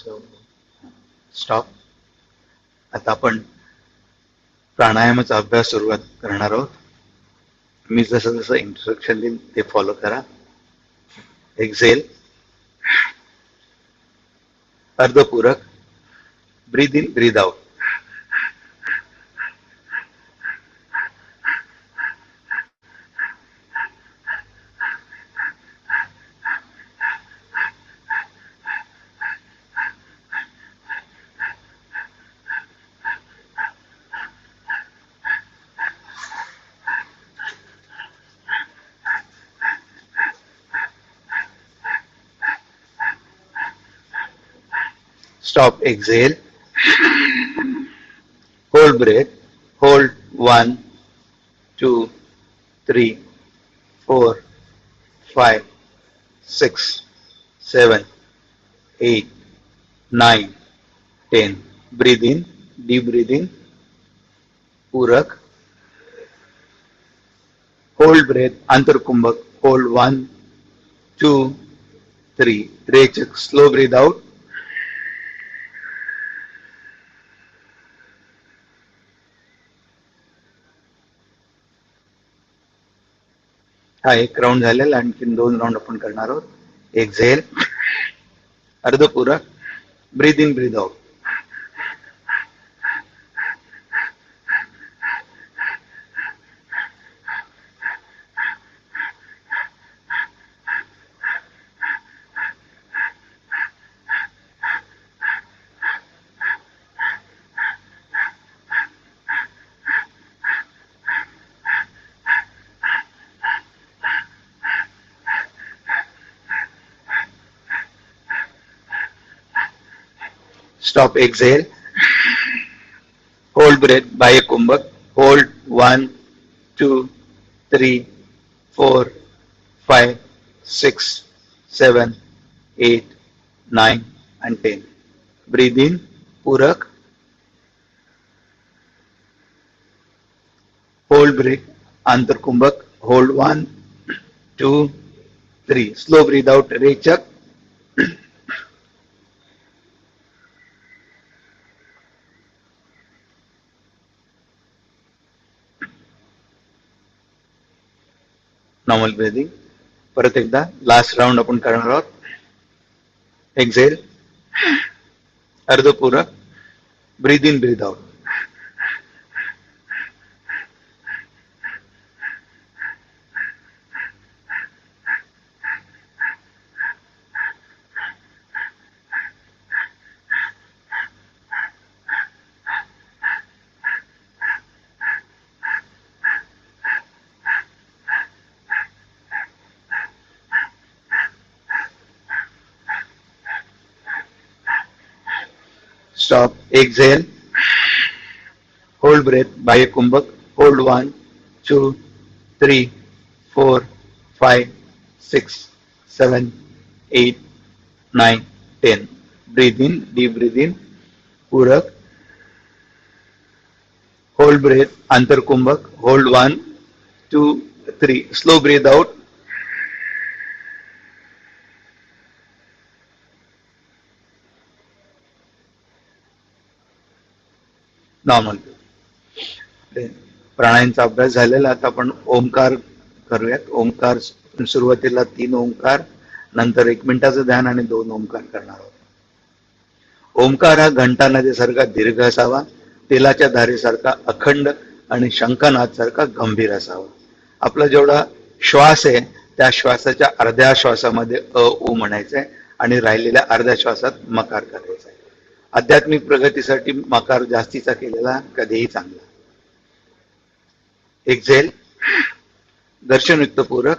Stop. आता आपण प्राणायामाचा अभ्यास सुरुवात करणार आहोत. मी जसं जसं इंस्ट्रक्शन देईन ते फॉलो करा. एक्झेल, अर्धपूरक, breathe in breathe out. Stop, exhale, hold breath, hold 1, 2, 3, 4, 5, 6, 7, 8, 9, 10. Breathe in, deep breathing, Purak. Hold breath, Antarkumbhak, hold 1, 2, 3. Rechak, slow breathe out. हा एक राऊंड झालेला, आणखीन 2 राऊंड आपण करणार आहोत. एक्झेल, अर्धपूरक, breathe in breathe out. Stop, exhale, hold breath, Baya Kumbhak, hold 1, 2, 3, 4, 5, 6, 7, 8, 9 and 10. Breathe in, Purak. Hold breath, Antarkumbhak, hold 1, 2, 3. Slow breathe out, Rechak. Normal breathing. परत एकदा लास्ट राउंड आपण करणार आहोत. एक्झेल, अर्धपूरक, breathe in breathe out. Stop, exhale, hold breath, Baya Kumbhak, hold 1, 2, 3, 4, 5, 6, 7, 8, 9, 10. Breathe in, deep breathe in, Purak. Hold breath, Antarkumbhak, hold 1, 2, 3. Slow breathe out. Normal. प्राणायामचा अभ्यास झालेला. आता आपण ओंकार करूयात. ओंकार सुरुवातीला 3 ओंकार, नंतर 1 मिनिटाचं ध्यान आणि 2 ओंकार करणार आहोत. ओंकार हा घंटा नदीसारखा दीर्घ असावा, तेलाच्या धारेसारखा अखंड आणि शंखनाद सारखा गंभीर असावा. आपला जेवढा श्वास आहे त्या श्वासाच्या अर्ध्या श्वासामध्ये अ उ म्हणायचंय आणि राहिलेल्या अर्ध्या श्वासात मकार करायचा आहे. आध्यात्मिक प्रगतीसाठी मकार जास्तीचा केलेला कधीही चांगला. एक्झेल, दर्शनयुक्त पूरक.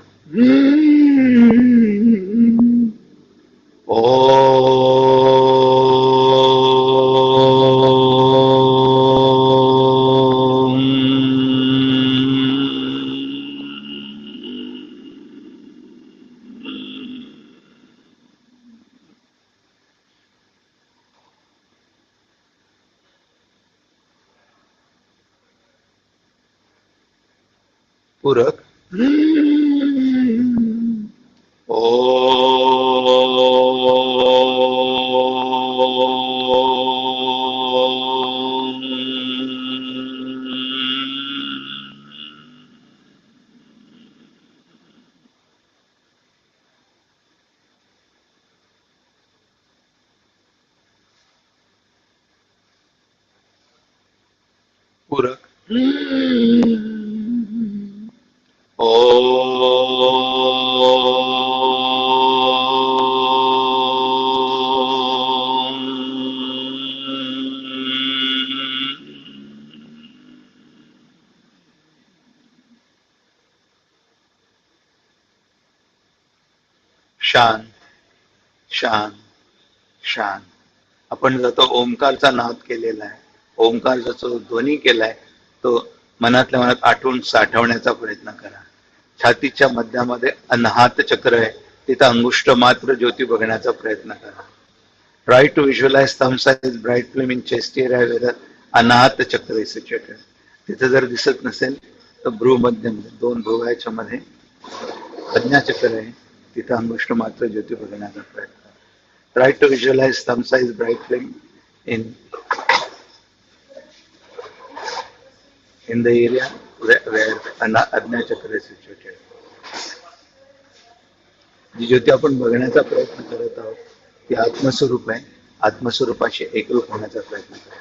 पूरक. पूरक. शांत शांत शांत. आपण जो तो ओंकारचा नाद केलेला आहे, ओंकारचा जो ध्वनी केलाय, तो मनातल्या मनात आठवून साठवण्याचा प्रयत्न करा. छातीच्या मध्यामध्ये अनाहत चक्र आहे, तिथं अंगुष्ठ मात्र ज्योती बघण्याचा प्रयत्न करा. Try to visualise thumb size bright flame in chest area whether Anahata chakra is situated. तिथं जर दिसत नसेल तर भ्रू मध्यमध्ये दोन भ्रुवाच्या मध्ये प्रज्ञा चक्र आहे, तिथं अंगुष्ठ मात्र ज्योती बघण्याचा प्रयत्न. Try to visualize thumb size bright flame in the area where Ajna Chakra is situated. जी ज्योती आपण बघण्याचा प्रयत्न करत आहोत ती आत्मस्वरूप आहे. आत्मस्वरूपाशी एकरूप होण्याचा प्रयत्न करा.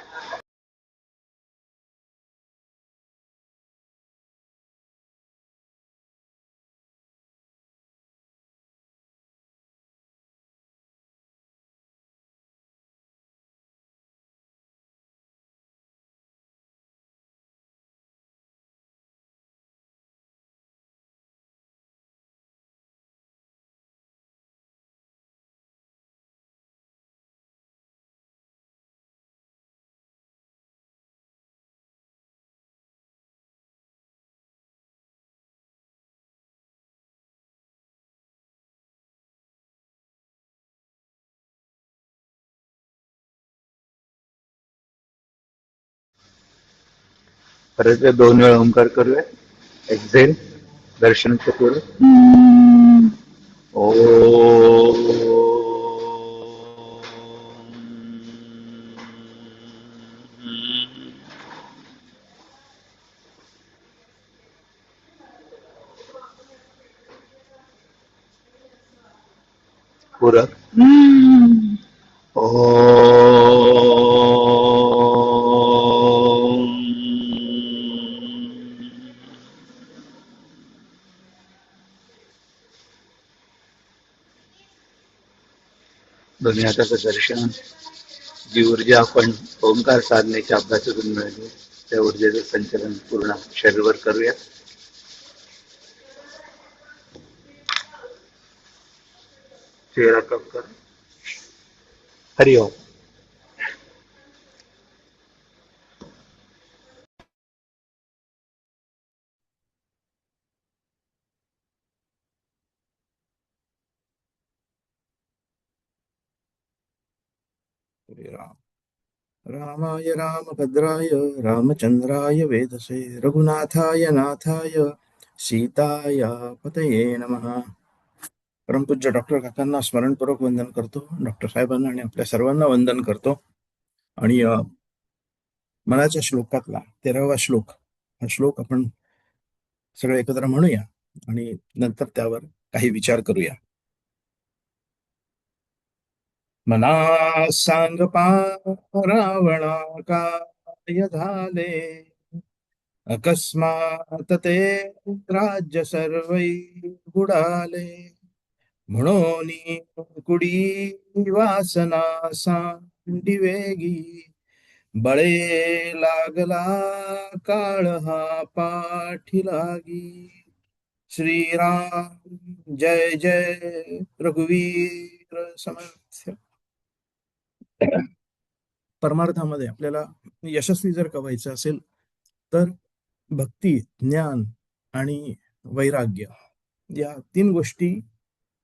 परत दोन वेळा ओंकार करूया. एक्झेल दर्शन करू. ओ पूरक. ओ दोन्ही हाताचं दर्शन. जी ऊर्जा आपण ओंकार साधनेच्या अभ्यासातून मिळते त्या ऊर्जेचं संचलन पूर्ण शरीरभर करूया. चेहरा कप कर. हरि ओम. राम रामाय रामभद्राय रामचंद्राय वेदसे रघुनाथाय नाथाय सीताय पतये नमः. परमपूज्य डॉक्टर काकांना स्मरणपूर्वक वंदन करतो. डॉक्टर साहेबांना आणि आपल्या सर्वांना वंदन करतो. आणि मनाच्या श्लोकातला 13वा श्लोक, हा श्लोक आपण सगळे एकत्र म्हणूया आणि नंतर त्यावर काही विचार करूया. मना सांग रावणा काय झाले, अकस्मात ते राज्य सर्वै बुडाले. म्हणून कुडी वासना सांडी वेगी, बळे लागला काळ हा पाठी लागी. श्रीराम जय जय रघुवीर समर्थ. परमार्थामध्ये आपल्याला यशस्वी जर का व्हायचं असेल तर भक्ती, ज्ञान आणि वैराग्य या 3 गोष्टी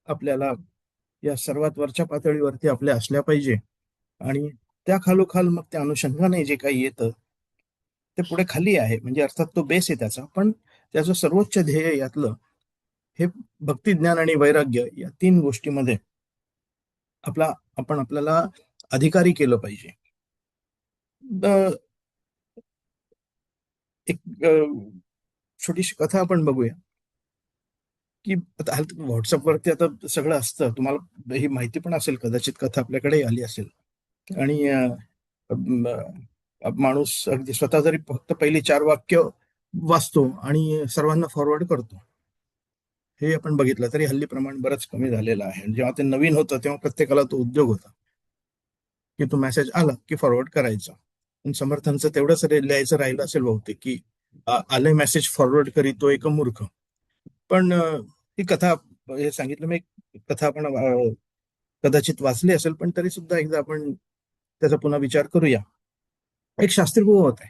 आपल्याला या सर्वात वरच्या पातळीवरती आपल्या असल्या पाहिजे. आणि त्या खालोखाल मग त्या अनुषंगाने जे काही येतं ते पुढे खाली आहे, म्हणजे अर्थात तो बेस आहे त्याचा, पण त्याचं सर्वोच्च ध्येय यातलं हे भक्ती, ज्ञान आणि वैराग्य या 3 गोष्टीमध्ये आपल्याला अधिकारी केलं पाहिजे. एक छोटीशी कथा आपण बघूया की व्हॉट्सअपवरती आता सगळं असतं, तुम्हाला ही माहिती पण असेल, कदाचित कथा आपल्याकडे आली असेल. आणि माणूस अगदी स्वतः जरी फक्त पहिली 4 वाक्य वाचतो आणि सर्वांना फॉरवर्ड करतो. हे आपण बघितलं तरी हल्ली प्रमाण बरंच कमी झालेलं आहे. जेव्हा ते नवीन होतं तेव्हा प्रत्येकाला तो उद्योग होता की तो मेसेज आला की फॉरवर्ड करायचा. पण समर्थांचं तेवढंच लिहायचं राहिलं असेल बहुतेक की आले मेसेज फॉरवर्ड करीतो एक मूर्ख. पण ही कथा हे सांगितलं मी, एक कथा आपण कदाचित वाचली असेल, पण तरी सुद्धा एकदा आपण त्याचा पुन्हा विचार करूया. एक शास्त्री बुवा होते,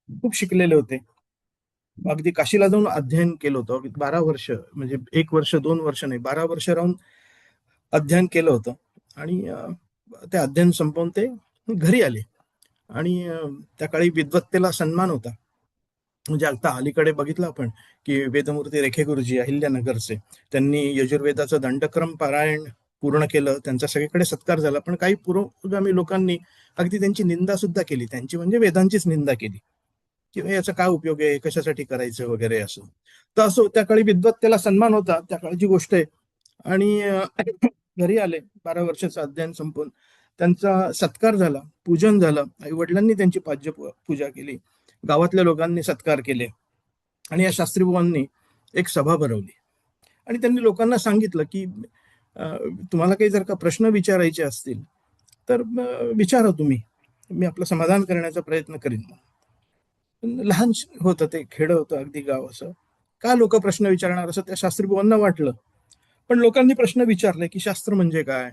खूप शिकलेले होते, अगदी काशीला जाऊन अध्ययन केलं होतं. 12 वर्ष, म्हणजे 1 वर्ष 2 वर्ष नाही, 12 वर्ष राहून अध्ययन केलं होतं. आणि ते अध्ययन संपवून ते घरी आले. आणि त्या काळी विद्वत्तेला सन्मान होता. म्हणजे आता अलीकडे बघितलं आपण की वेदमूर्ती रेखे गुरुजी अहिल्यानगरचे, त्यांनी यजुर्वेदाचं दंडक्रम पारायण पूर्ण केलं, त्यांचा सगळीकडे सत्कार झाला. पण काही पुरोगामी लोकांनी अगदी त्यांची निंदा सुद्धा केली, त्यांची म्हणजे वेदांचीच निंदा केली, की याचा काय उपयोग आहे, कशासाठी करायचं वगैरे असं. तर असो, त्या काळी विद्वत्तेला सन्मान होता, त्या काळची गोष्ट आहे. आणि घरी आले, 12 वर्षाचं अध्ययन संपून त्यांचा सत्कार झाला, पूजन झालं, आई वडिलांनी त्यांची पाद्य पूजा केली, गावातल्या लोकांनी सत्कार केले. आणि या शास्त्रीबुवांनी एक सभा भरवली आणि त्यांनी लोकांना सांगितलं की तुम्हाला काही जर का प्रश्न विचारायचे असतील तर विचारा तुम्ही, मी आपलं समाधान करण्याचा प्रयत्न करीन. लहान होतं ते, खेडं होतं अगदी गाव. असं का लोक प्रश्न विचारणार असं त्या शास्त्रीबुवांना वाटलं. पण लोकांनी प्रश्न विचारले की शास्त्र म्हणजे काय,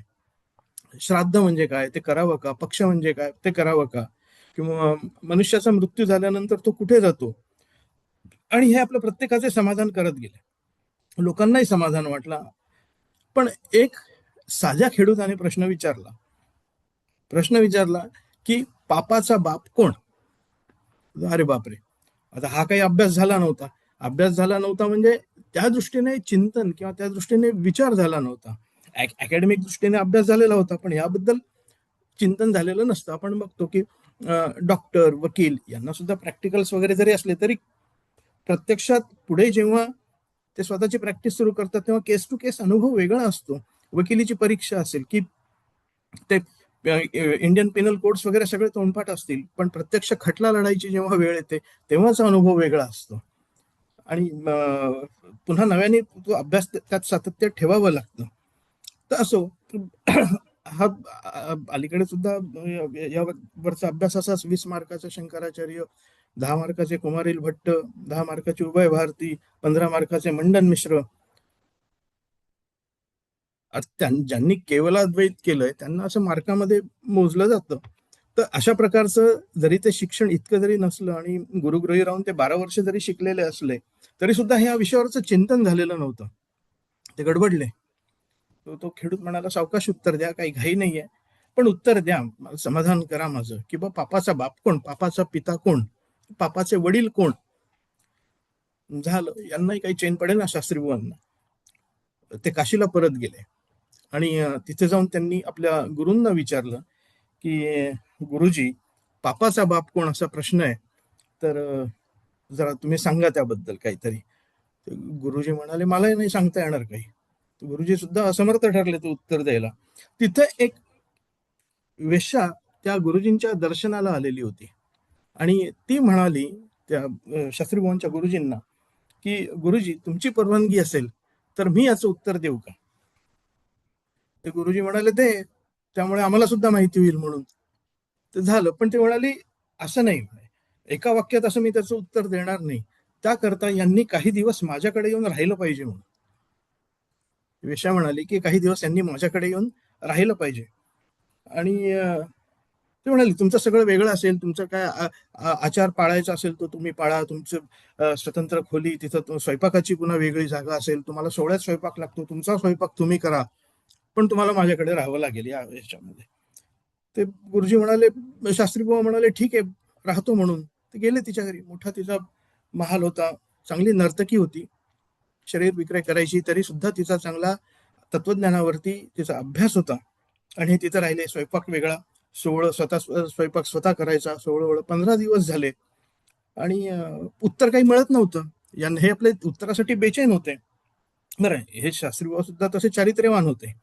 श्राद्ध म्हणजे काय, ते करावं का, पक्ष म्हणजे काय, ते करावं का, किंवा मनुष्याचा मृत्यू झाल्यानंतर तो कुठे जातो. आणि हे आपलं प्रत्येकाचे समाधान करत गेले, लोकांनाही समाधान वाटला. पण एक साध्या खेडूताने प्रश्न विचारला की पापाचा बाप कोण. अरे बापरे, आता हा काही अभ्यास झाला नव्हता म्हणजे त्या दृष्टीने चिंतन किंवा त्या दृष्टीने विचार झाला नव्हता. अकॅडमिक दृष्टीने अभ्यास झालेला होता, पण याबद्दल चिंतन झालेलं नसतं. आपण बघतो की डॉक्टर, वकील यांना सुद्धा प्रॅक्टिकल्स वगैरे जरी असले तरी प्रत्यक्षात पुढे जेव्हा ते स्वतःची प्रॅक्टिस सुरू करतात तेव्हा केस टू केस अनुभव वेगळा असतो. वकिलीची परीक्षा असेल की ते इंडियन पिनल कोड्स वगैरे सगळे तोंडपाठ असतील, पण प्रत्यक्ष खटला लढायची जेव्हा वेळ येते तेव्हाचा अनुभव वेगळा असतो. आणि पुन्हा नव्याने तो अभ्यास त्यात सातत्य ठेवावं लागतं. तर असो, हा अलीकडे सुद्धा यावरचा अभ्यास असाच 20 मार्काचा शंकराचार्य, 10 मार्काचे कुमारिल भट्ट, 10 मार्काचे उभय भारती, 15 मार्काचे मंडन मिश्र. ज्यांनी केवलाद्वैत केलंय त्यांना असं मार्कामध्ये मोजलं जातं. तर अशा प्रकारचं जरी ते शिक्षण इतकं जरी नसलं आणि गुरुगृही राहून ते 12 वर्ष जरी शिकलेले असले तरी सुद्धा ह्या विषयावरचं चिंतन झालेलं नव्हतं. ते गडबडले. तो खेडूत म्हणाला, सावकाश उत्तर द्या, काही घाई नाहीये, पण उत्तर द्या, समाधान करा माझं, की बा पापाचा बाप कोण, पापाचा पिता कोण, पापाचे वडील कोण. झालं, यांनाही काही चैन पडेल ना शास्त्रीबुवांना. ते काशीला परत गेले आणि तिथे जाऊन त्यांनी आपल्या गुरूंना विचारलं की गुरुजी, पापाचा बाप कोण असा प्रश्न आहे, तर जरा तुम्ही सांगा त्याबद्दल काहीतरी. गुरुजी म्हणाले, मलाही नाही सांगता येणार काही. गुरुजी सुद्धा असमर्थ ठरले ते उत्तर द्यायला. तिथं एक वेश्या त्या गुरुजींच्या दर्शनाला आलेली होती आणि ती म्हणाली त्या शास्त्रीबुवांच्या गुरुजींना की गुरुजी, तुमची परवानगी असेल तर मी याचं उत्तर देऊ का. ते गुरुजी म्हणाले, दे, त्यामुळे आम्हाला सुद्धा माहिती होईल म्हणून. तर झालं. पण ते म्हणाली, असं नाही, एका वाक्यात असं मी त्याचं उत्तर देणार नाही, त्याकरता यांनी काही दिवस माझ्याकडे येऊन राहिलं पाहिजे म्हणून. वेश्या म्हणाली की काही दिवस यांनी माझ्याकडे येऊन राहिलं पाहिजे. आणि ते म्हणाले, तुमचं सगळं वेगळं असेल, तुमचं काय आचार पाळायचा असेल तो तुम्ही पाळा, तुमचं स्वतंत्र खोली, तिथं स्वयंपाकाची पुन्हा वेगळी जागा असेल, तुम्हाला सोहळ्यात स्वयंपाक लागतो, तुमचा स्वयंपाक तुम्ही करा, पण तुम्हाला माझ्याकडे राहावं लागेल या याच्यामध्ये. ते गुरुजी म्हणाले, शास्त्रीबुवा म्हणाले, ठीक आहे, राहतो म्हणून. ते गेले तिच्या घरी. मोठा तिचा महाल होता, चांगली नर्तकी होती, शरीर विक्रय करायची, तरी सुद्धा तिचा चांगला तत्वज्ञानावरती तिचा अभ्यास होता. आणि तिथं राहिले, स्वयंपाक वेगळा, स्वयंपाक स्वतः करायचा. 15 दिवस झाले आणि उत्तर काही मिळत नव्हतं. हे आपले उत्तरासाठी बेचैन होते. बरं, हे शास्त्रीबुवा सुद्धा तसे चारित्र्यवान होते,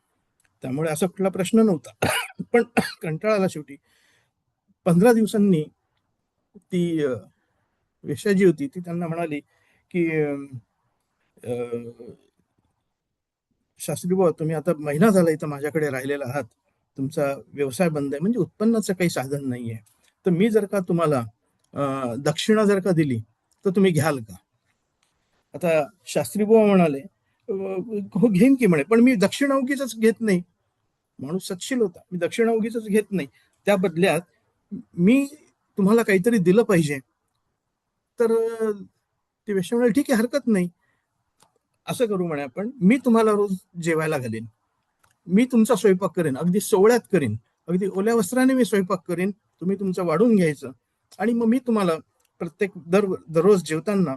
त्यामुळे असा कुठला प्रश्न नव्हता. पण कंटाळा आला शेवटी. 15 दिवसांनी ती वेश्या जी होती ती त्यांना म्हणाली की शास्त्री बुवा, तुम्ही आता महिना झाला इथं माझ्याकडे राहिलेला आहात, तुमचा व्यवसाय बंद आहे, म्हणजे उत्पन्नाचं काही साधन नाहीये, तर मी जर का तुम्हाला दक्षिणा जर का दिली तर तुम्ही घ्याल का? आता शास्त्री बुवा म्हणाले, हो घेईन की म्हणे, पण मी दक्षिणा उगीच घेत नाही. माणूस सत्शील होता, मी दक्षिणा उगीच घेत नाही, त्या बदल्यात मी तुम्हाला काहीतरी दिलं पाहिजे. तर ती वेश्या म्हणाली, ठीक आहे, हरकत नाही, असं करू म्हणे आपण, मी तुम्हाला रोज जेवायला घालेन, मी तुमचा स्वयंपाक करेन, अगदी सोवळ्यात करीन, अगदी ओल्या वस्त्राने मी स्वयंपाक करीन, तुम्ही तुमचं वाढून घ्यायचं, आणि मग मी तुम्हाला प्रत्येक दररोज जेवताना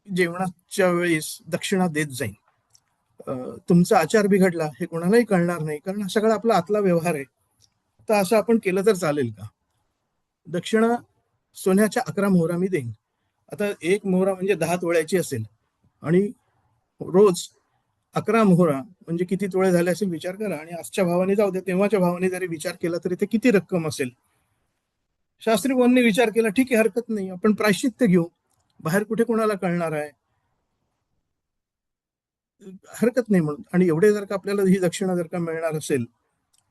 जेवणाच्या वेळेस दक्षिणा देत जाईन. तुमचा आचार बिघडला हे कोणालाही कळणार नाही, कारण हा सगळा आपला आतला व्यवहार आहे. तर असं आपण केलं तर चालेल का? दक्षिणा सोन्याच्या 11 मोहरा मी देईन. आता एक मोहरा म्हणजे 10 तोळ्याची असेल, आणि रोज 11 मोहरा म्हणजे किती तोळे झाले असेल विचार करा, आणि आजच्या भावाने जाऊ दे, तेव्हाच्या भावाने जरी विचार केला तरी ते किती रक्कम असेल. शास्त्री बुवांनी विचार केला, ठीक आहे, हरकत नाही, आपण प्रायश्चित्त घेऊ, बाहेर कुठे कोणाला कळणार आहे, हरकत नाही म्हणून. आणि एवढे जर का आपल्याला ही दक्षिणा जर का मिळणार असेल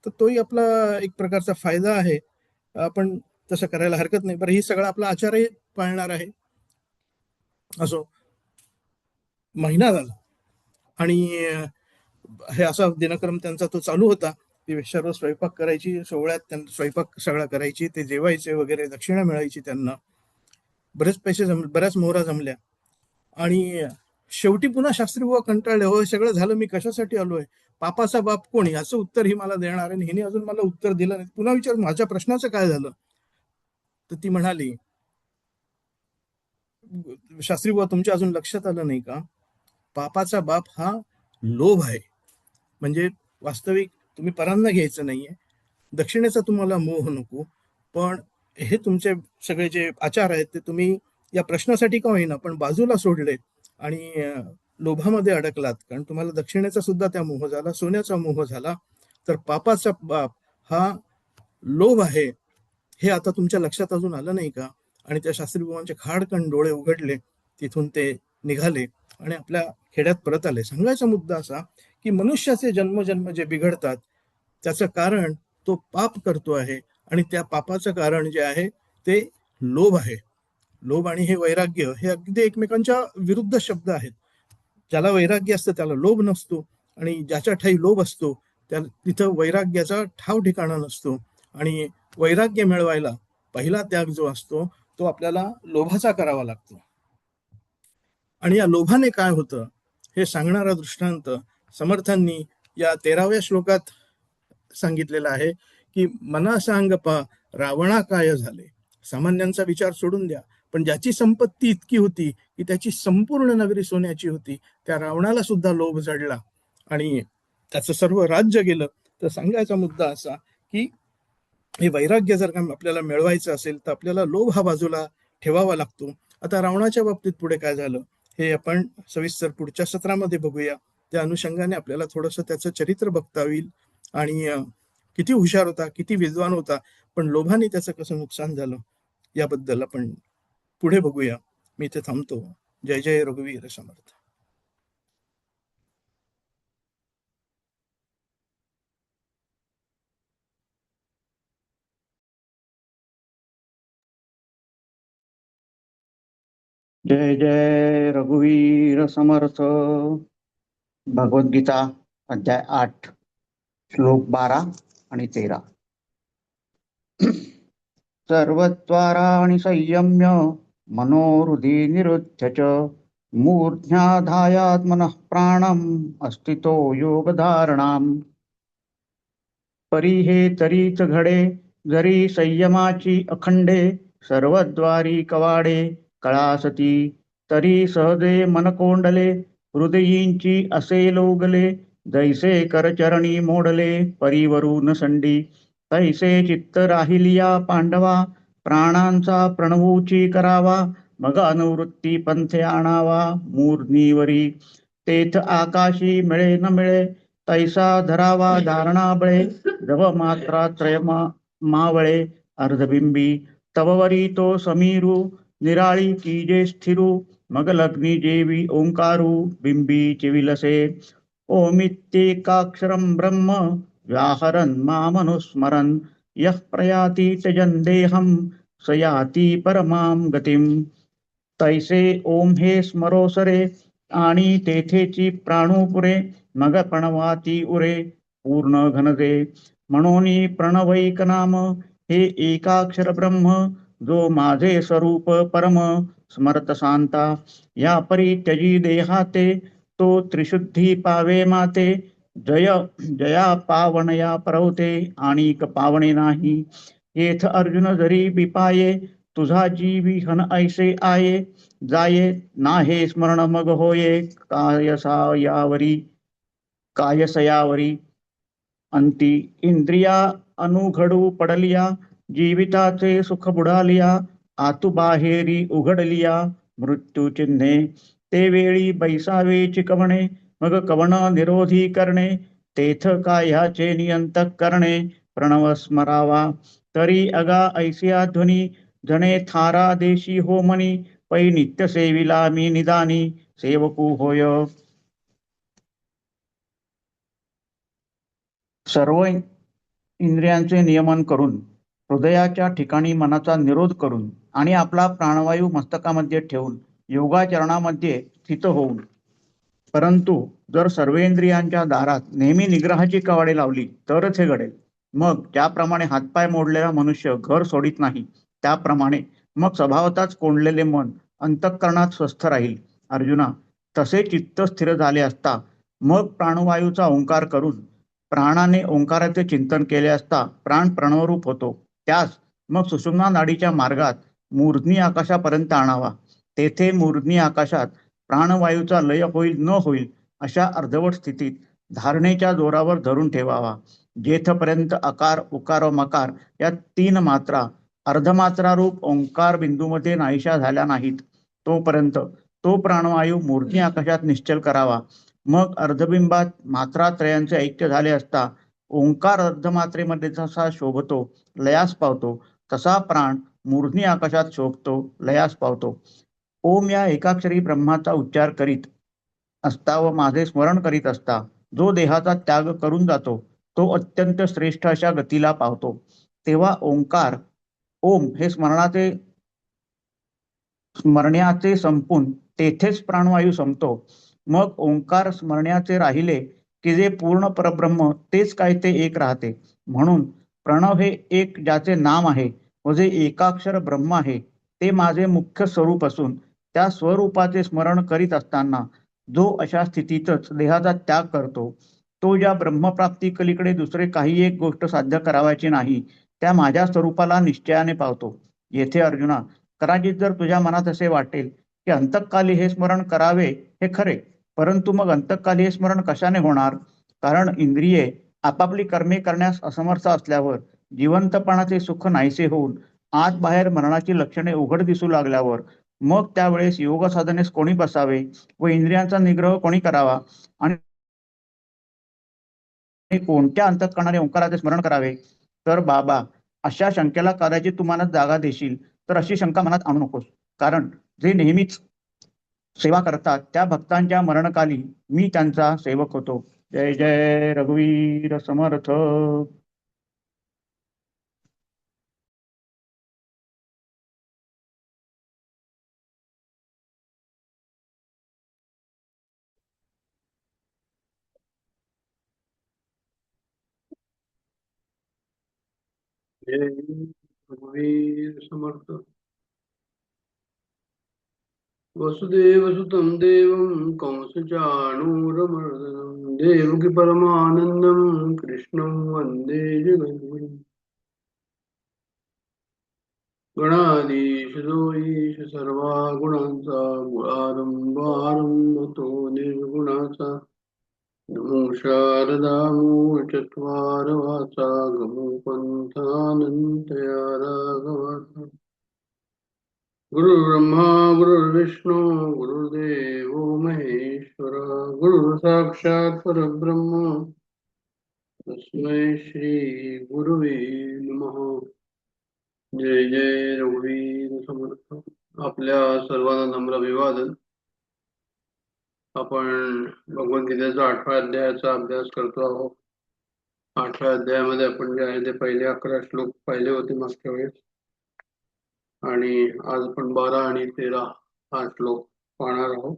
तर तोही आपला एक प्रकारचा फायदा आहे, आपण तसं करायला हरकत नाही. बरं, ही सगळा आपला आचारही पाळणार आहे. असो, महिना झाला, आणि हे असा दिनक्रम त्यांचा तो चालू होता. ती वेश्या रोज स्वयंपाक करायची, सोहळ्यात त्यांना स्वयंपाक सगळा करायची, ते जेवायचे वगैरे, दक्षिणा मिळायची त्यांना, बरेच पैसे बऱ्याच मोहरा जमल्या. आणि शेवटी पुन्हा शास्त्री बुवा कंटाळले, हो सगळं झालं, मी कशासाठी आलोय, पापाचा बाप कोण, याचं उत्तर ही मला देणार, आणि हिने अजून मला उत्तर दिलं नाही, पुन्हा विचार माझ्या प्रश्नाचं काय झालं. तर ती म्हणाली, शास्त्री बुवा, तुमच्या अजून लक्षात आलं नाही का, पापाचा बाप हा लोभ आहे. म्हणजे वास्तविक तुम्ही परांना घ्यायचं नाहीये, दक्षिणेचा तुम्हाला मोह नको, पण हे तुमचे सगळे जे आचार आहेत ते तुम्ही या प्रश्नासाठी का होईना पण बाजूला सोडले, आणि लोभामध्ये अडकलात, कारण तुम्हाला दक्षिणेचा सुद्धा त्या मोह झाला, सोन्याचा मोह झाला. तर पापाचा बाप हा लोभ आहे, हे आता तुमच्या लक्षात अजून आलं नाही का? आणि त्या शास्त्री बुवांचे खाडकन डोळे उघडले, तिथून ते निघाले आणि आपल्या खेड्यात परत आले. सांगायचा मुद्दा असा की मनुष्याचे जन्मजन्म जे बिघडतात त्याचं कारण तो पाप करतो आहे, आणि त्या पापाचं कारण जे आहे ते लोभ आहे. लोभ आणि हे वैराग्य हे अगदी एकमेकांच्या विरुद्ध शब्द आहेत. ज्याला वैराग्य असतं त्याला लोभ नसतो, आणि ज्याच्या ठाई लोभ असतो त्या तिथं वैराग्याचा ठाव ठिकाणा नसतो. आणि वैराग्य मिळवायला पहिला त्याग जो असतो तो आपल्याला लोभाचा करावा लागतो. आणि या लोभाने काय होतं हे सांगणारा दृष्टांत समर्थांनी या 13व्या श्लोकात सांगितलेला आहे की मना सांग पा रावणा काय झाले. सामान्यांचा विचार सोडून द्या, पण ज्याची संपत्ती इतकी होती की त्याची संपूर्ण नगरी सोन्याची होती, त्या रावणाला सुद्धा लोभ जडला आणि त्याचं सर्व राज्य गेलं. तर सांगायचा मुद्दा असा की हे वैराग्य जर का आपल्याला मिळवायचं असेल तर आपल्याला लोभ हा बाजूला ठेवावा लागतो. आता रावणाच्या बाबतीत पुढे काय झालं हे आपण सविस्तर पुढच्या सत्रामध्ये बघूया. त्या अनुषंगाने आपल्याला थोडंसं त्याचं चरित्र बघता येईल, आणि किती हुशार होता, किती विद्वान होता, पण लोभाने त्याचं कसं नुकसान झालं याबद्दल आपण पुढे बघूया. मी इथे थांबतो. जय जय रघुवीर समर्थ. जय जय रघुवीर समर्थ. भगवद्गीता अध्याय 8 श्लोक 12 आणि 13. सर्वद्वाराणि संयम्य मनोहृदि निरुध्य च मूर्ध्याधायात्मनः प्राणम् अस्थितो योगधारणाम्. परी हे तरीच घडे जरी संयमाची अखंडे, सर्वद्वारी कवाडे कळासती तरी सहजे मनकोंडले. हृदयींची असे लोगले जैसे करचरणी मोडले परीवरून संडी. तैसे चित्त राहिलिया पांडवा प्राणांचा प्रणवूची करावा. मग अनुवृत्ती पंथे आणावा मूर्ध्नीवरी. तेथ आकाशी मिळे न मिळे तैसा धरावा धारणा बळे. जव मात्रा त्रय मावळे अर्धबिंबी तववरी तो समीरू निराळी कीजे स्थिरू मग लग्नी जेवी ओंकारू बिंबीचे विलसे ओमित्येकाक्षरं ब्रह्म व्याहरन् मामनुस्मरन् यः प्रयाति त्यजन् देहं स याति परमां गतिम. तैसे ओम हे स्मरोसरे आणि तेथेची प्राणुपुरे मग प्रणवाती उरे पूर्ण घनदे म्हणून प्रणवैक नाम हे एकाक्षर ब्रह्म जो माझे स्वरूप परम स्मरत शांता या परी त्यजी देहाते तो त्रिशुद्धी पावे माते जय जया पावणया परवते आणि पावणे नाही येथ अर्जुन जरी बिपाये तुझा जीवी हन ऐसे आये जाये नाहे स्मरण मग होये कायसयावरी अंती इंद्रिया अनुघडू पडलिया जीविताचे सुख बुडालिया आतु बाहेरी उघडलिया मृत्यू चिन्हे ते वेळी बैसावे चिकवणे मग कवण निरोधी करणे तेथ कायाचे नियंतक करणे प्रणव स्मरावा तरी अगा ऐसिया ध्वनी जणे थारा देशी हो मनी पै नित्य सेविला मी निदानी सेवकू होय. सर्व इंद्रियांचे नियमन करून हृदयाच्या ठिकाणी मनाचा निरोध करून आणि आपला प्राणवायू मस्तकामध्ये ठेवून योगाचरणामध्ये स्थित होऊन परंतु जर सर्वेंद्रियांच्या दारात नेहमी निग्रहाची कवाडे लावली तरच हे घडेल. मग ज्याप्रमाणे हातपाय मोडलेला मनुष्य घर सोडित नाही त्याप्रमाणे मग स्वभावताच कोंडलेले मन अंतःकरणात स्वस्थ राहील. अर्जुना, तसे चित्त स्थिर झाले असता मग प्राणवायूचा ओंकार करून प्राणाने ओंकाराचे चिंतन केले असता प्राण प्रणवरूप होतो. त्यास मग सुषुम्ना नाडीच्या मार्गात मूर्ध्नी आकाशापर्यंत आणावा. तेथे मूर्ध्नी आकाशात प्राणवायूचा लय होईल न होईल अशा अर्धवट स्थितीत धारणेच्या जोरावर धरून ठेवावा. जेथपर्यंत अकार उकार व मकार या 3 मात्रा अर्धमात्रारूप ओंकार बिंदूमध्ये नाहीशा झाल्या नाहीत तोपर्यंत तो प्राणवायू मूर्ध्नी आकाशात निश्चल करावा. मग अर्धबिंबात मात्रात्रयांचे ऐक्य झाले असता ओंकार अर्धमात्रेमध्ये जसा शोभतो लयास पावतो तसा प्राण मूर्ध्नी आकाशात शोभतो लयास पावतो. ओम या एकाक्षरी ब्रह्माचा उच्चार करीत असता व माझे स्मरण करीत असता जो देहाचा त्याग करून जातो तो अत्यंत श्रेष्ठ अशा गतीला पावतो. तेव्हा ओंकार ओम हे स्मरण्याचे संपून तेथेच प्राणवायू संपतो. मग ओंकार स्मरण्याचे राहिले की जे पूर्ण परब्रह्म तेच काय ते एक राहते. म्हणून प्रणव हे एक ज्याचे नाम आहे व जे एकाक्षर ब्रह्म आहे ते माझे मुख्य स्वरूप असून त्या स्वरूपाचे स्मरण करीत असताना जो अशा स्थितीतच देहाचा त्याग करतो तो ज्या ब्रह्मप्राप्ती कलीकडे दुसरे काही एक गोष्ट साध्य करावायची नाही त्या माझ्या स्वरूपाला निश्चयाने पावतो. येथे अर्जुना, कदाचित जर तुझ्या मनात असे वाटेल की अंतःकाली हे स्मरण करावे हे खरे, परंतु मग अंतःकाली हे स्मरण कशाने होणार? कारण इंद्रिये आपापली कर्मे करण्यास असमर्थ असल्यावर जिवंतपणाचे सुख नाहीसे होऊन आत बाहेर मरणाची लक्षणे उघड दिसू लागल्यावर मग त्यावेळेस योग साधनेस कोणी बसावे व इंद्रियांचा निग्रह कोणी करावा आणि कोणत्या अंतःकरणाने ओंकाराचे स्मरण करावे? तर बाबा, अशा शंकेला कदाचित तू मनात जागा देशील तर अशी शंका मनात आणू नकोस. कारण जे नेहमीच सेवा करतात त्या भक्तांच्या मरणकाली मी त्यांचा सेवक होतो. जय जय रघुवीर समर्थ. जय रघुवीर समर्थ. वसुदेवसुतं देवं कंसचाणूरमर्दनं देवकी परमानन्दं कृष्णं वन्दे जगद्गुरुं. गणाधीश जो ईश सर्वा गुणांचा मुळारंभ तो निर्गुणाचा. नमो शारदा मूळ चत्वार वाचा गमो पंथानंतया राघवाचा. गुरुर्ब्रह्मा गुरुर्विष्णू गुरुर्देवो महेश्वर गुरु साक्षात परब्रह्म तस्मै श्री गुरुवे नमः. जय जय रघुवीर समर्थ. आपल्या सर्वांना नम्र अभिवादन. आपण भगवद्गीतेचा 8व्या अध्यायाचा अभ्यास करतो आहोत. 8व्या अध्यायामध्ये आपण जे आहे ते पहिले 11 श्लोक पाहिले होते मागच्या वेळेस, आणि आज आपण 12 आणि 13 हा श्लोक पाहणार आहोत.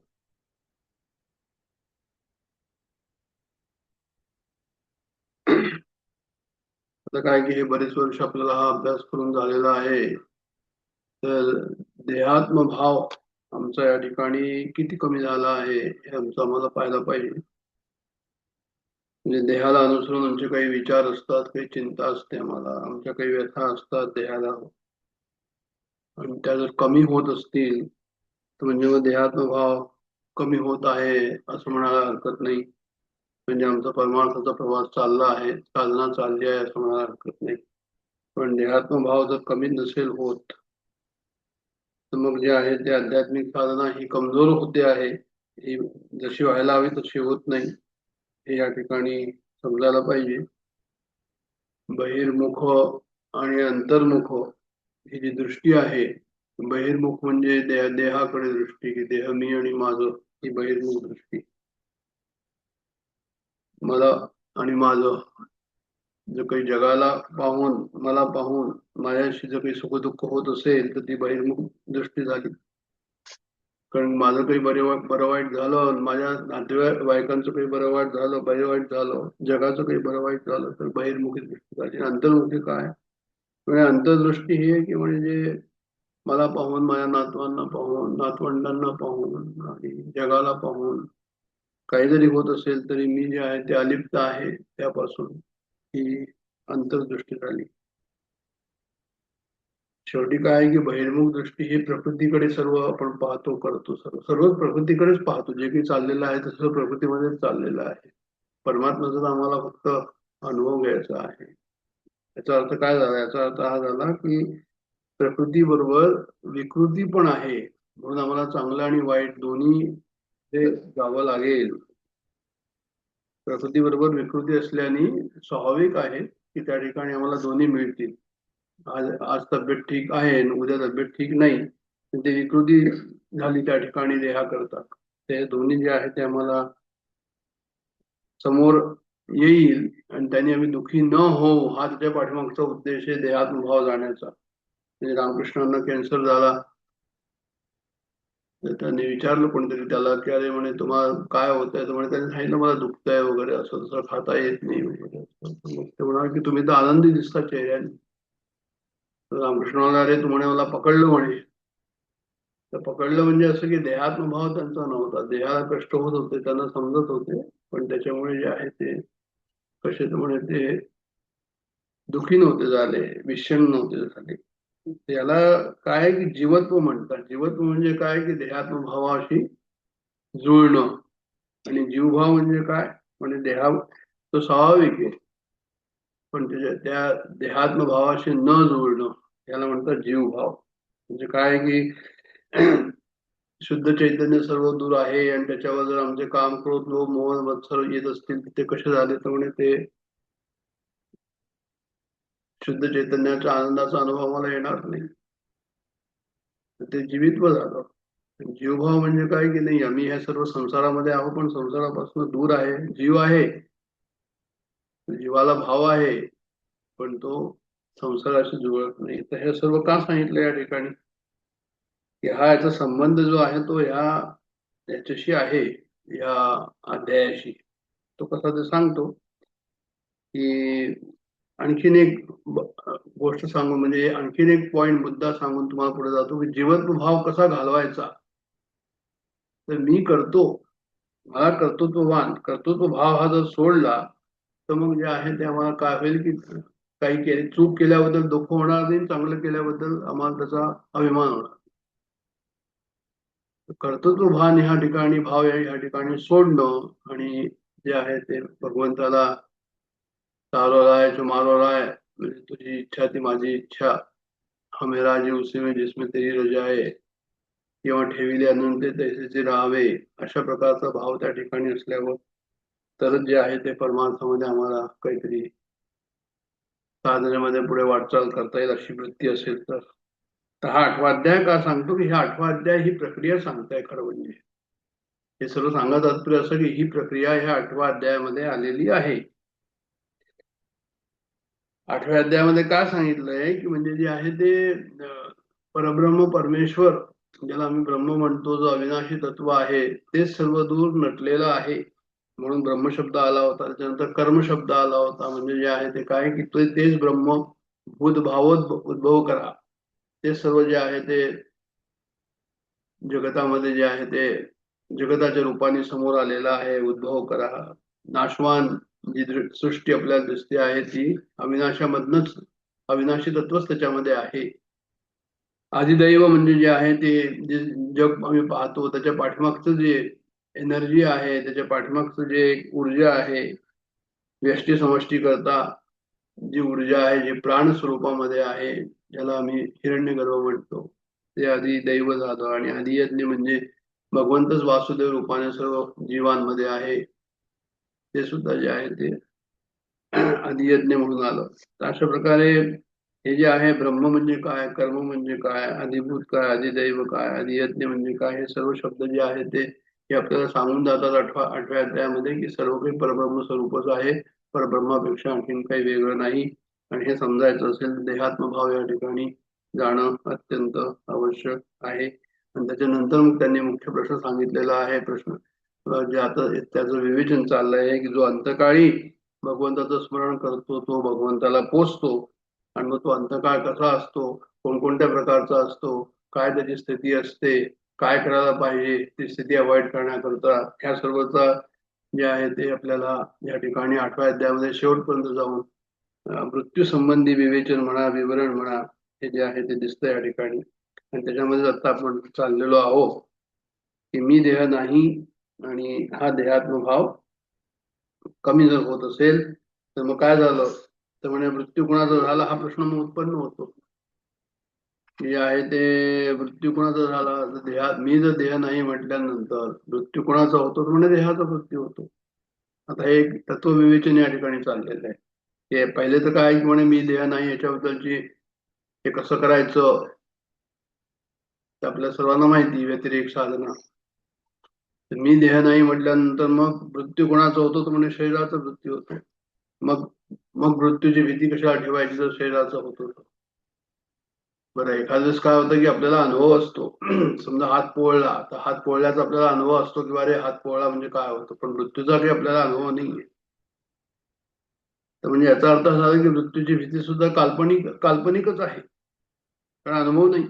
आता काय की हे बरेच वर्ष आपल्याला हा अभ्यास करून झालेला आहे, तर देहात्म भाव आमचा या ठिकाणी किती कमी झाला आहे हे आमचं आम्हाला पाहायला पाहिजे. म्हणजे देहाला अनुसरून आमचे काही विचार असतात, काही चिंता असते, आम्हाला आमच्या काही व्यथा असतात देहाला, आणि त्या जर कमी होत असतील तर म्हणजे मग देहात्म भाव कमी होत आहे असं म्हणायला हरकत नाही. म्हणजे आमचा परमार्थाचा प्रवास चालला आहे, चालना चालली आहे असं म्हणायला हरकत नाही. पण देहात्म भाव जर कमी नसेल होत तर मग जे आहे ते आध्यात्मिक साधना ही कमजोर होते आहे, ही जशी व्हायला हवी तशी होत नाही, हे या ठिकाणी समजायला पाहिजे. बहिर्मुख आणि अंतर्मुख ही जी दृष्टी आहे, बहिर्मुख म्हणजे देहाकडे दृष्टी, की देह मी आणि माझं, ही बहिर्मुख दृष्टी. मला आणि माझं, जर काही जगाला पाहून, मला पाहून माझ्याशी जर काही सुखदुःख होत असेल तर ती बहिर्मुख दृष्टी झाली. कारण माझं काही बरं वाईट झालं, माझ्या नातेवाईकांचं काही बरं वाईट झालं, जगाचं काही बरं वाईट झालं तर बहिर्मुखी दृष्टी झाली. अंतर्मुखी काय म्हणजे अंतर्दृष्टी ही आहे की म्हणजे मला पाहून, माझ्या नातवांना पाहून, नातवंडांना पाहून आणि जगाला पाहून काही जरी होत असेल तरी मी जे आहे ते अलिप्त आहे त्यापासून, ही अंतर्दृष्टी झाली. शेवटी काय आहे की बहिर्मुख दृष्टी ही प्रकृतीकडे सर्व आपण पाहतो, करतो, सर्व प्रकृतीकडेच पाहतो. जे काही चाललेलं आहे तसं प्रकृतीमध्येच चाललेलं आहे. परमात्म्याचा आम्हाला फक्त अनुभव घ्यायचा आहे. याचा अर्थ काय झाला? याचा अर्थ हा झाला की प्रकृती बरोबर विकृती पण आहे, म्हणून आम्हाला चांगलं आणि वाईट दोन्ही ते जावं लागेल. प्रकृती बरोबर विकृती असल्याने स्वाभाविक आहे की त्या ठिकाणी आम्हाला दोन्ही मिळतील. आज तब्येत ठीक आहे आणि उद्या तब्येत ठीक नाही, ते विकृती झाली त्या ठिकाणी देहा करतात. ते दोन्ही जे आहे ते आम्हाला समोर येईल आणि त्यांनी आम्ही दुःखी न होऊ, हा त्याच्या पाठीमागचा उद्देश आहे देहात्मभाव जाण्याचा. म्हणजे रामकृष्णांना कॅन्सर झाला तर त्यांनी विचारलं कोणतरी त्याला की अरे म्हणे तुम्हाला काय होतंय, तर म्हणे त्यांनी सांगितलं मला दुखतंय वगैरे, असं तसं, खाता येत नाही वगैरे. मग ते म्हणाले की तुम्ही तर आनंदी दिसता चेहऱ्याने. तर रामकृष्ण म्हणाले अरे तू म्हणे मला पकडलं म्हणे. तर पकडलं म्हणजे असं की देहात्मभाव त्यांचा नव्हता, देहाला कष्ट होत होते, त्यांना समजत होते, पण त्याच्यामुळे जे आहे ते कसे म्हणे ते दुःखी नव्हते झाले, विषण्ण नव्हते झाले. याला काय की जीवत्व म्हणतात. जीवत्व म्हणजे काय की देहात्मभावाशी जुळणं. आणि जीवभाव म्हणजे काय म्हणजे देहा तो स्वाभाविक आहे, पण त्याच्या त्या देहात्म भावाशी न जुळणं याला म्हणतात जीवभाव. म्हणजे काय की शुद्ध चैतन्य सर्व दूर आहे आणि त्याच्यावर जर आमचे काम, क्रोध, लोभ, मोह, मत्सर येत असतील ते कसे झाले, तर म्हणे ते शुद्ध चैतन्याच्या आनंदाचा अनुभव मला येणार नाही, ते जीवित्व झालं. जीवभाव म्हणजे काय की नाही आम्ही ह्या सर्व संसारामध्ये आहोत पण संसारापासून दूर आहे, जीव आहे, जीवाला भाव आहे, पण तो संसाराशी जुळत नाही. तर हे सर्व का सांगितलं या ठिकाणी की हा याचा संबंध जो आहे तो याच्याशी आहे, या अध्यायाशी. तो कसा ते सांगतो की आणखीन एक गोष्ट सांगून, म्हणजे आणखीन एक पॉइंट, मुद्दा सांगून तुम्हाला पुढे जातो की जीवत्व भाव कसा घालवायचा. तर मी करतो, मला कर्तृत्व भाव हा जर सोडला तर मग जे आहे ते आम्हाला काय होईल की काही केले, चूक केल्याबद्दल दुःख होणार नाही, चांगलं केल्याबद्दल आम्हाला त्याचा अभिमान होणार. कर्तृत्व भान ह्या ठिकाणी, भाव ह्या ठिकाणी सोडणं, आणि जे आहे ते भगवंताला चारो राय जो मारो राय, म्हणजे तुझी इच्छा ती माझी इच्छा, हम राजी उसी में जिसमें तेरी रजा आहे, किंवा ठेविले अनंत तैसेचे राहावे, अशा प्रकारचा भाव त्या ठिकाणी असल्यावर तरच जे आहे ते परमार्थामध्ये आम्हाला काहीतरी साधनेमध्ये पुढे वाटचाल करता येईल अशी वृत्ती असेल तर. तर हा 8वा अध्याय का सांगतो की हा 8वा अध्याय ही प्रक्रिया सांगताय खरं म्हणजे. हे सर्व सांगत तात्पर्य असं की ही प्रक्रिया ह्या 8व्या अध्यायामध्ये आलेली आहे. 8व्या अध्यायामध्ये काय सांगितलंय की म्हणजे जे आहे ते परब्रह्म परमेश्वर ज्याला आम्ही ब्रह्म म्हणतो, जो अविनाशी तत्व आहे, ते सर्व दूर नटलेलं आहे. म्हणून ब्रह्मशब्द आला होता. त्याच्यानंतर कर्म शब्द आला होता. म्हणजे जे आहे ते काय की तेच ब्रह्म भूतभावोत उद्भव करा. ते सर्व जे आहे ते जगतामध्ये जे आहे ते जगताच्या रूपाने समोर आलेला आहे. उद्भव करा. नाशवान जी सृष्टी आपल्याला दिसते आहे ती अविनाशामधनच, अविनाशी तत्वच त्याच्यामध्ये आहे. आदिदैव म्हणजे जे आहे ते जे जग आम्ही पाहतो त्याच्या पाठीमागचं जे एनर्जी आहे, त्याच्या पाठीमागचं जे ऊर्जा आहे, व्यष्टी समष्टी करता जी ऊर्जा आहे, जी प्राण स्वरूपामध्ये आहे, ज्याला आम्ही हिरण्यगर्भ म्हणतो, ते आधी दैव झालं. आणि आदियज्ञ म्हणजे भगवंतच वासुदेव रूपाने सर्व जीवांमध्ये आहे, ते सुद्धा जे आहे ते आदियज्ञ म्हणून आलं. तर अशा प्रकारे हे जे आहे ब्रह्म म्हणजे काय, कर्म म्हणजे काय, अधिभूत काय, अधिदैव काय, आदियज्ञ म्हणजे काय, हे सर्व शब्द जे आहे ते हे आपल्याला सांगून जातात 8व्या अध्यायामध्ये की सर्व काही परब्रह्म स्वरूपच आहे. परब्रह्मापेक्षा आणखीन काही वेगळं नाही. आणि हे समजायचं असेल तर देहात्मभाव या ठिकाणी जाणं अत्यंत आवश्यक आहे. आणि त्याच्यानंतर मग त्यांनी मुख्य प्रश्न सांगितलेला आहे. प्रश्न जे आता त्याचं विवेचन चाललंय की जो अंतकाळी भगवंताचं स्मरण करतो तो भगवंताला पोचतो. आणि मग तो अंतकाळ कसा असतो, कोणकोणत्या प्रकारचा असतो, काय त्याची स्थिती असते, काय करायला पाहिजे ती स्थिती अवॉइड करण्याकरता, ह्या सर्वचा जे आहे ते आपल्याला या ठिकाणी 8व्या अध्यायामध्ये शेवटपर्यंत जाऊन मृत्यू संबंधी विवेचन म्हणा, विवरण म्हणा, हे जे आहे ते दिसतं या ठिकाणी. आणि त्याच्यामध्ये आता आपण चाललेलो आहोत की मी देह नाही आणि हा देहात्मभाव कमी जर होत असेल तर मग काय झालं, तर म्हणजे मृत्यू कोणाचा झाला हा प्रश्न मग उत्पन्न होतो. जे आहे ते मृत्यू कोणाचा झाला तर देहात, मी जर देह नाही म्हटल्यानंतर मृत्यू कोणाचा होतो तर म्हणजे देहाचा मृत्यू होतो. आता हे एक तत्वविवेचन या ठिकाणी चाललेलं आहे. हे पहिले तर काय की म्हणे मी देह नाही याच्याबद्दलची हे कसं करायचं ते आपल्या सर्वांना माहिती, व्यतिरेक साधना. तर मी देह नाही म्हटल्यानंतर मग मृत्यू कोणाचा होतो तर म्हणजे शरीराचा मृत्यू होतो. मग मग मृत्यूची भीती कशाला ठेवायची जर शरीराचा होतो तर. बरं, एखाद्या वेळेस काय होतं की आपल्याला अनुभव असतो समजा हात पोळला तर हात पोळल्याचा आपल्याला अनुभव असतो की अरे हात पोळला म्हणजे काय होतं, पण मृत्यूचा काही आपल्याला अनुभव नाहीये. तर म्हणजे याचा अर्थ असा आहे की मृत्यूची भीती सुद्धा काल्पनिकच आहे, कारण अनुभव नाही.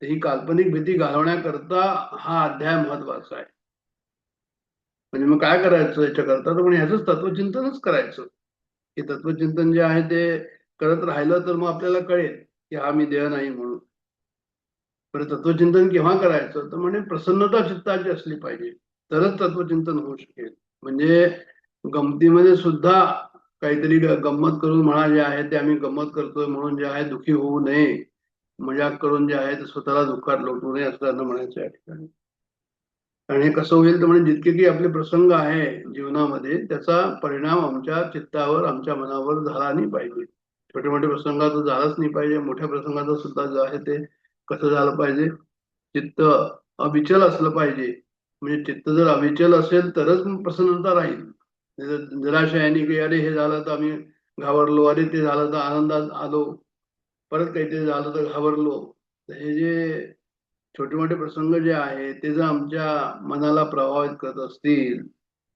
तर ही काल्पनिक भीती घालवण्याकरता हा अध्याय महत्वाचा आहे. म्हणजे मग काय करायचं याच्याकरता, तर म्हणजे ह्याच तत्वचिंतनच करायचं. हे तत्वचिंतन जे आहे ते करत राहिलं तर मग आपल्याला कळेल की हा मी देह नाही म्हणून. बरं, तत्वचिंतन केव्हा करायचं तर म्हणजे प्रसन्नता चित्ताची असली पाहिजे, तरच तत्वचिंतन होऊ शकेल. म्हणजे गमतीमध्ये सुद्धा काहीतरी गंमत करून म्हणा जे आहे ते आम्ही गंमत करतोय म्हणून जे आहे दुःखी होऊ नये, मजाक करून जे आहे ते स्वतःला दुःखात लोटू नये असं त्यांना म्हणायचं या ठिकाणी. आणि हे कसं होईल तर म्हणजे जितके काही आपले प्रसंग आहे जीवनामध्ये त्याचा परिणाम आमच्या चित्तावर, आमच्या मनावर झाला नाही पाहिजे. छोटे मोठे प्रसंगाचं झालंच नाही पाहिजे. मोठ्या प्रसंगाचं सुद्धा जे आहे ते कसं झालं पाहिजे, चित्त अविचल असलं पाहिजे. म्हणजे चित्त जर अविचल असेल तरच प्रसन्नता राहील. निराशयाने की अरे हे झालं तर आम्ही घाबरलो, अरे ते झालं तर आनंदात आलो, परत काहीतरी झालं तर घाबरलो. हे जे छोटे मोठे प्रसंग जे आहे ते जर आमच्या मनाला प्रभावित करत असतील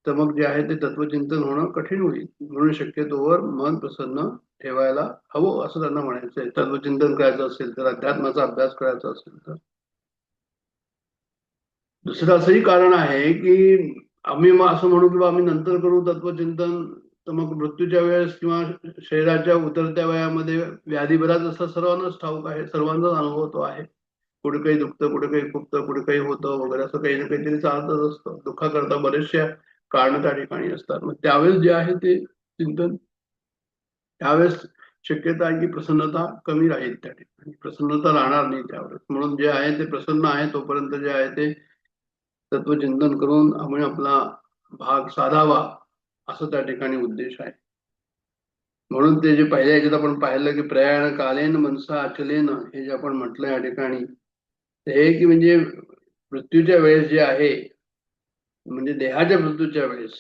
तर मग जे आहे ते तत्वचिंतन होणं कठीण होईल. म्हणून शक्यतोवर मन प्रसन्न ठेवायला हवं असं त्यांना म्हणायचंय. तत्वचिंतन करायचं असेल तर, अध्यात्माचा अभ्यास करायचा असेल तर. दुसरं असंही कारण आहे की आम्ही मग असं म्हणू की आम्ही नंतर करू तत्वचिंतन, तर मग मृत्यूच्या वेळेस किंवा शरीराच्या उतरत्या वयामध्ये व्याधी बऱ्याच असतात, सर्वांनाच ठाऊक आहे, सर्वांचाच अनुभव तो आहे. कुठे काही दुखतं, कुठे काही खुपतं, कुठे काही होतं वगैरे, असं काही ना काहीतरी चालतच असतं. दुःखाकरता बरेचशा कारण त्या ठिकाणी असतात. मग त्यावेळेस जे आहे ते चिंतन, त्यावेळेस शक्यता आहे की प्रसन्नता कमी राहील, त्या ठिकाणी प्रसन्नता राहणार नाही त्यावेळेस. म्हणून जे आहे ते प्रसन्न आहे तोपर्यंत जे आहे ते तत्वचिंतन करून आम्ही आपला भाग साधावा, असं त्या ठिकाणी उद्देश आहे. म्हणून ते जे पहिल्या याच्यात आपण पाहिलं की प्रयाण कालेन मनसा अचलेन, हे जे आपण म्हटलं या ठिकाणी, ते हे की म्हणजे मृत्यूच्या वेळेस जे आहे, म्हणजे देहाच्या मृत्यूच्या वेळेस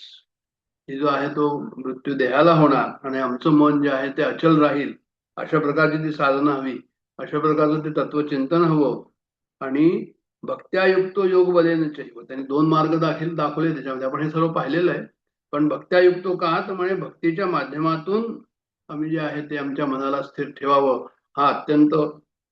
ही जो आहे तो मृत्यू देहाला होणार आणि आमचं मन जे आहे ते अचल राहील, अशा प्रकारची ती साधना हवी, अशा प्रकारचं ते तत्वचिंतन हवं. आणि भक्त्यायुक्तो योग बलेन चैव, त्यांनी 2 मार्ग दाखवले त्याच्यामध्ये, आपण हे सर्व पाहिलेलं आहे. पण भक्त्यायुक्तो का, तर म्हणजे भक्तीच्या माध्यमातून आम्ही जे आहे ते आमच्या मनाला स्थिर ठेवावं, हा अत्यंत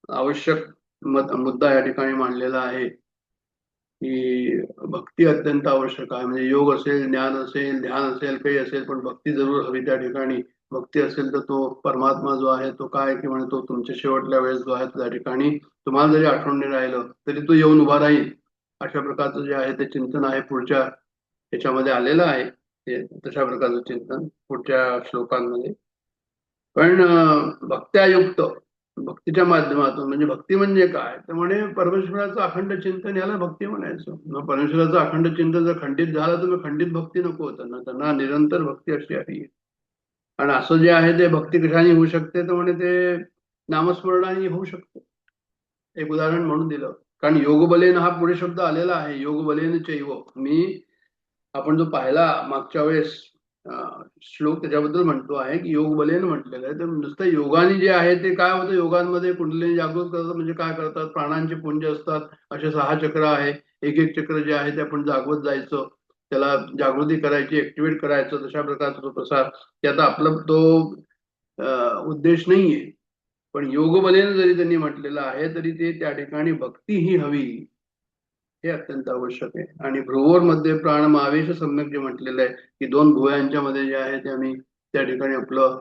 आवश्यक मुद्दा या ठिकाणी मांडलेला आहे की भक्ती अत्यंत आवश्यक आहे. म्हणजे योग असेल, ज्ञान असेल, ध्यान असेल, काही असेल, पण भक्ती जरूर हवी त्या ठिकाणी. भक्ती असेल तर तो परमात्मा जो आहे तो काय की म्हणजे तो तुमच्या शेवटल्या वेळेस जो आहे त्या ठिकाणी तुम्हाला जरी आठवण नाही राहिलं तरी तो येऊन उभा राहील, अशा प्रकारचं जे आहे ते चिंतन आहे पुढच्या याच्यामध्ये आलेलं आहे. ते तशा प्रकारचं चिंतन पुढच्या श्लोकांमध्ये. पण भक्त्यायुक्त, भक्तीच्या माध्यमातून, म्हणजे भक्ती म्हणजे काय तर म्हणे परमेश्वराचं अखंड चिंतन, याला भक्ती म्हणायचं. मग परमेश्वराचं अखंड चिंतन जर खंडित झालं तर मग खंडित भक्ती नको त्यांना, त्यांना निरंतर भक्ती अशी हवी. आणि असं जे आहे ते भक्ती कशाने होऊ शकते तर म्हणे ते नामस्मरणाने होऊ शकते. एक उदाहरण म्हणून दिलं, कारण योग बलेन हा पुढे शब्द आलेला आहे, योग बलेन चैव. आपण जो पाहिला मागच्या वेळेस श्लोक, त्याच्याबद्दल म्हणतो आहे की योग बलेन म्हटलेलं आहे. तर नुसतं योगाने जे आहे ते काय होतं, योगांमध्ये कुंडलिनी जागृत करतात, म्हणजे काय करतात, प्राणांचे पुंज असतात, असे 6 चक्र आहे. एक एक चक्र जे आहे ते आपण जागवत जायचं, त्याला जागृती करायची, ऍक्टिव्हेट करायचं, तशा प्रकारचा तो प्रसार. ते आता आपला तो उद्देश नाहीये. पण योग बलेन जरी त्यांनी म्हटलेलं आहे तरी ते त्या ठिकाणी भक्ती ही हवी, हे अत्यंत आवश्यक आहे. आणि भ्रुवोर मध्ये प्राणमावेश सम्यक जे म्हटलेलं आहे की 2 भुवयांच्या मध्ये जे आहे ते आम्ही त्या ठिकाणी आपलं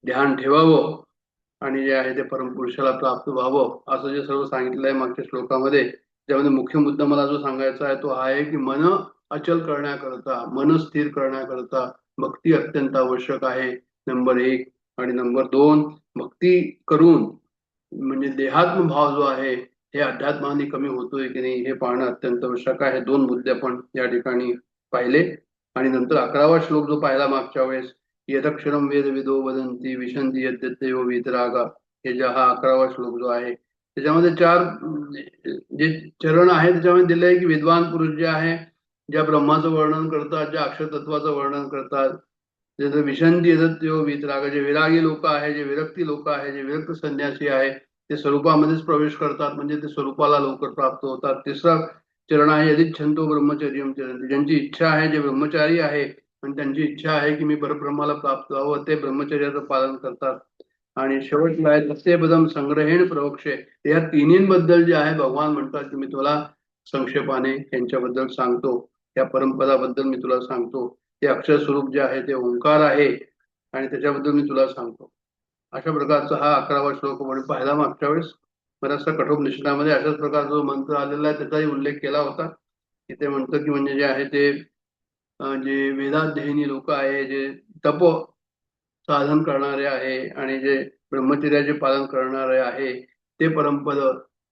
ध्यान ठेवावं आणि जे आहे ते परमपुरुषाला प्राप्त व्हावं, असं जे सर्व सांगितलं आहे मागच्या श्लोकामध्ये. त्यामध्ये मुख्य मुद्दा मला जो सांगायचा आहे तो हा आहे की मन अचल करण्याकरता, मन स्थिर करण्याकरता भक्ती अत्यंत आवश्यक आहे, नंबर 1. आणि नंबर 2, भक्ती करून म्हणजे देहात्म भाव जो आहे हे अध्यात्माने कमी होतोय की नाही हे पाहणं अत्यंत आवश्यक आहे. 2 मुद्दे आपण या ठिकाणी पाहिले. आणि नंतर 11वा श्लोक जो पाहिला मागच्या वेळेस, यदक्षरम वेद विदो वदंती विशंती यद्यतेव वीतरागा, हे जे हा 11वा श्लोक जो आहे त्याच्यामध्ये 4 जे चरण आहे त्याच्यामध्ये दिलंय की विद्वान पुरुष जे आहे ज्या ब्रह्माचं वर्णन करतात, ज्या अक्षर तत्वाचं वर्णन करतात, जसं विशंती यदत्यो वीतराग, जे विरागी लोक आहे, जे विरक्ती लोक आहे, जे विरक्त संन्यासी आहे, ते स्वरूपामध्येच प्रवेश करतात, म्हणजे ते स्वरूपाला लवकर प्राप्त होतात. 3रा चरण आहे यदिच्छन्तो ब्रह्मचर्यम चरंती, ज्यांची इच्छा आहे, जे ब्रह्मचारी आहे आणि त्यांची इच्छा आहे की मी परब्रह्माला प्राप्त व्हावं, ते ब्रह्मचर्याचं पालन करतात. आणि शेवटला आहे तसे बदम संग्रहेण प्रवक्षे, या तिन्हींबद्दल जे आहे भगवान म्हणतात की मी तुला संक्षेपाने यांच्याबद्दल सांगतो, या परमपदाबद्दल मी तुला सांगतो. ते अक्षर स्वरूप जे आहे ते ओंकार आहे आणि त्याच्याबद्दल मी तुला सांगतो. अशा प्रकारचा हा 11वा श्लोक म्हणून पाहिला मागच्या वेळेस. बऱ्याचशा कठोपनिषदामध्ये अशाच प्रकारचा जो मंत्र आलेला आहे त्याचाही उल्लेख केला होता. तिथे म्हणतं की म्हणजे जे आहे ते जे वेदाध्ययनी लोक आहे, जे तप साधन करणारे आहे आणि जे ब्रह्मचर्याचे पालन करणारे आहे, ते परमपद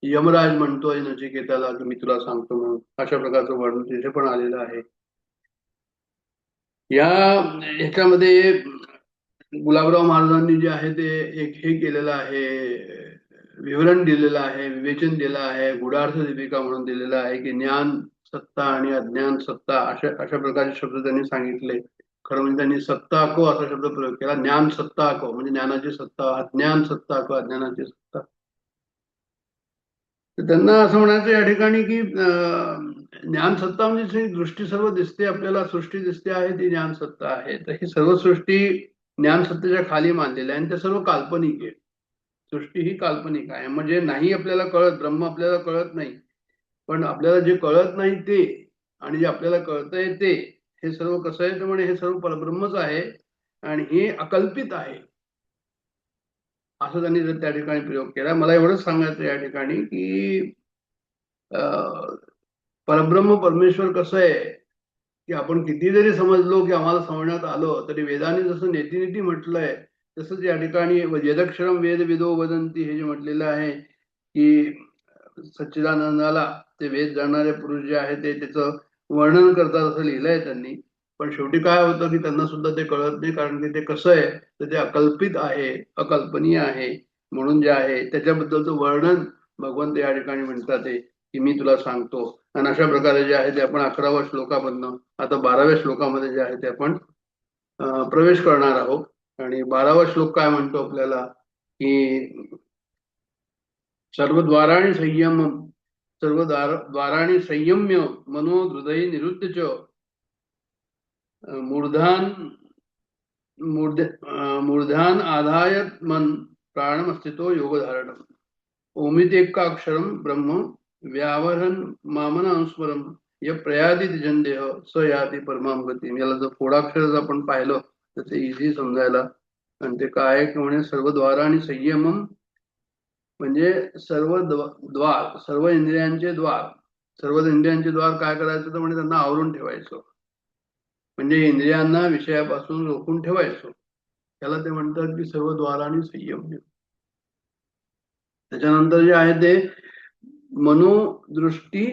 यमराज म्हणतोय नचिकेताला की मी तुला सांगतो म्हणून. अशा प्रकारचं वर्णन तिथे पण आलेलं आहे. ह्याच्यामध्ये गुलाबराव महाराजांनी जे आहे ते एक हे केलेलं आहे, विवरण दिलेलं आहे, विवेचन दिलं आहे, गुढार्थ दीपिका म्हणून दिलेलं आहे की ज्ञान सत्ता आणि अज्ञान सत्ता, अशा अशा प्रकारचे शब्द त्यांनी सांगितले. खरं म्हणजे त्यांनी सत्ता को असा शब्द प्रयोग केला, ज्ञान सत्ता को म्हणजे ज्ञानाची सत्ता, अज्ञान सत्ता को अज्ञानाची सत्ता. तर त्यांना असं म्हणायचं या ठिकाणी की ज्ञान सत्ता म्हणजे दृष्टी सर्व दिसते आपल्याला, सृष्टी दिसते आहे ती ज्ञान सत्ता आहे. तर ही सर्व सृष्टी ज्ञान सत्तेच्या खाली मानलेली आहे आणि ते सर्व काल्पनिक आहे. सृष्टी ही काल्पनिक आहे, म्हणजे नाही आपल्याला कळत, ब्रह्म आपल्याला कळत नाही, पण आपल्याला जे कळत नाही ते आणि जे आपल्याला कळतंय ते, हे सर्व कसं आहे तर म्हणे हे सर्व परब्रह्मच आहे आणि हे अकल्पित आहे, असं त्यांनी जर त्या ठिकाणी प्रयोग केला. मला एवढंच सांगायचं या ठिकाणी की परब्रह्म परमेश्वर कसं आहे की आपण किती जरी समजलो की आम्हाला समजण्यात आलं तरी वेदाने जसं नेती म्हटलंय तसंच या ठिकाणी यदक्षरम वेद विदो वदंती हे जे म्हटलेलं आहे की सच्चिदानंदाला ते वेद जाणणारे पुरुष जे आहे ते त्याचं वर्णन करतात असं लिहिलंय त्यांनी. पण शेवटी काय होतं की त्यांना सुद्धा ते कळत नाही, कारण की ते कसं आहे तर ते अकल्पित आहे, अकल्पनीय आहे. म्हणून जे आहे त्याच्याबद्दलचं वर्णन भगवंत या ठिकाणी म्हणतात ते की मी तुला सांगतो. आणि अशा प्रकारे जे आहे ते आपण 11व्या श्लोकामधनं आता 12व्या श्लोकामध्ये जे आहे ते आपण प्रवेश करणार आहोत. आणि 12वा श्लोक काय म्हणतो आपल्याला की सर्वद्वाराणि संयमम द्वाराणि संयम्य मनो हृदय निरुद्ध च मूर्धान मूर्धान आधाय मन प्राणमस्थितो योगधारणम ओमितेकाक्षरम ब्रह्म व्यावहन मामना अनुस्मरम य प्रयाती जन्देह स याती परमाम गती. याला जर फोडाक्षर आपण पाहिलं तर ते इझी समजायला. आणि ते काय की म्हणे सर्वद्वार आणि संयमम म्हणजे सर्व द्वार, सर्व इंद्रियांचे द्वार काय करायचं तर म्हणजे त्यांना आवरून ठेवायचं, म्हणजे इंद्रियांना विषयापासून रोखून ठेवायचं. त्याला ते म्हणतात की सर्व द्वार आणि संयम. त्याच्यानंतर जे आहे ते मनोदृधी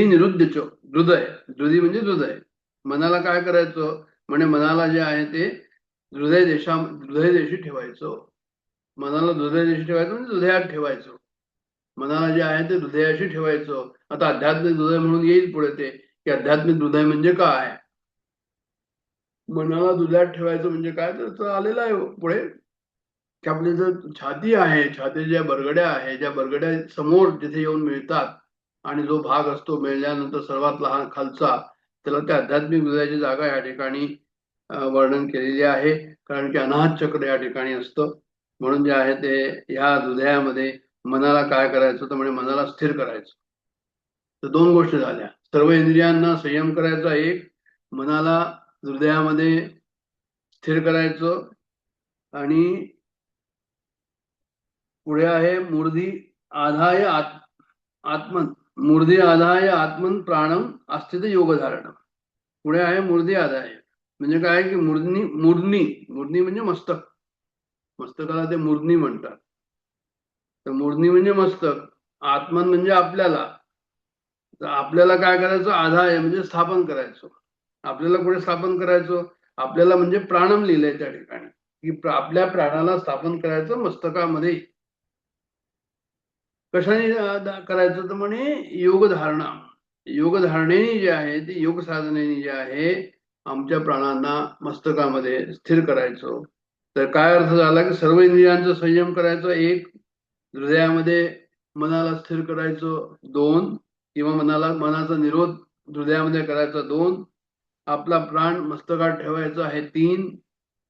निरुद्धच. धृदी म्हणजे हृदय. मनाला काय करायचं म्हणजे मनाला जे आहे ते हृदय देशी ठेवायचं. मनाला हृदय देशी ठेवायचं म्हणजे हृदयात ठेवायचं. मनाला जे आहे ते हृदयाशी ठेवायचं. आता आध्यात्मिक हृदय म्हणून येईल पुढे ते की आध्यात्मिक हृदय म्हणजे काय. मनाला हृदयात ठेवायचं म्हणजे काय तर आलेलं आहे पुढे की आपली जर छाती आहे, छाती ज्या बरगड्या आहे, ज्या बरगड्या समोर जिथे येऊन मिळतात आणि जो भाग असतो मिळाल्यानंतर सर्वात लहान खालचा, त्याला त्या आध्यात्मिक हृदयाची जागा या ठिकाणी वर्णन केलेली आहे. कारण की अनाहत चक्र या ठिकाणी असतं. म्हणून जे आहे ते ह्या हृदयामध्ये मनाला काय करायचं तर म्हणजे मनाला स्थिर करायचं. तर दोन गोष्टी झाल्या, सर्व इंद्रियांना संयम करायचा एक, मनाला हृदयामध्ये स्थिर करायचं. आणि पुढे आहे मूर्धी आधाय आत्मन प्राणम अस्थित योग धारण. पुढे आहे मूर्धी आधाय म्हणजे काय की मूर्धनी म्हणजे मस्तक. मस्तकाला ते मूर्धनी म्हणतात. तर मूर्धनी म्हणजे मस्तक, आत्मन म्हणजे आपल्याला. तर आपल्याला काय करायचं, आधाय म्हणजे स्थापन करायचं. आपल्याला कुठे स्थापन करायचं, आपल्याला म्हणजे प्राणम लिहिलंय त्या ठिकाणी की आपल्या प्राणाला स्थापन करायचं मस्तकामध्ये. कशाने करायचं तर म्हणे योगधारणेने जे आहे ते योग साधनेने जे आहे आमच्या प्राणांना मस्तकामध्ये स्थिर करायचं. तर काय अर्थ झाला की सर्व इंद्रियांचा संयम करायचं एक, हृदयामध्ये मनाला स्थिर करायचं दोन, किंवा मनाचा निरोध हृदयामध्ये करायचा दोन, आपला प्राण मस्तकात ठेवायचा आहे तीन,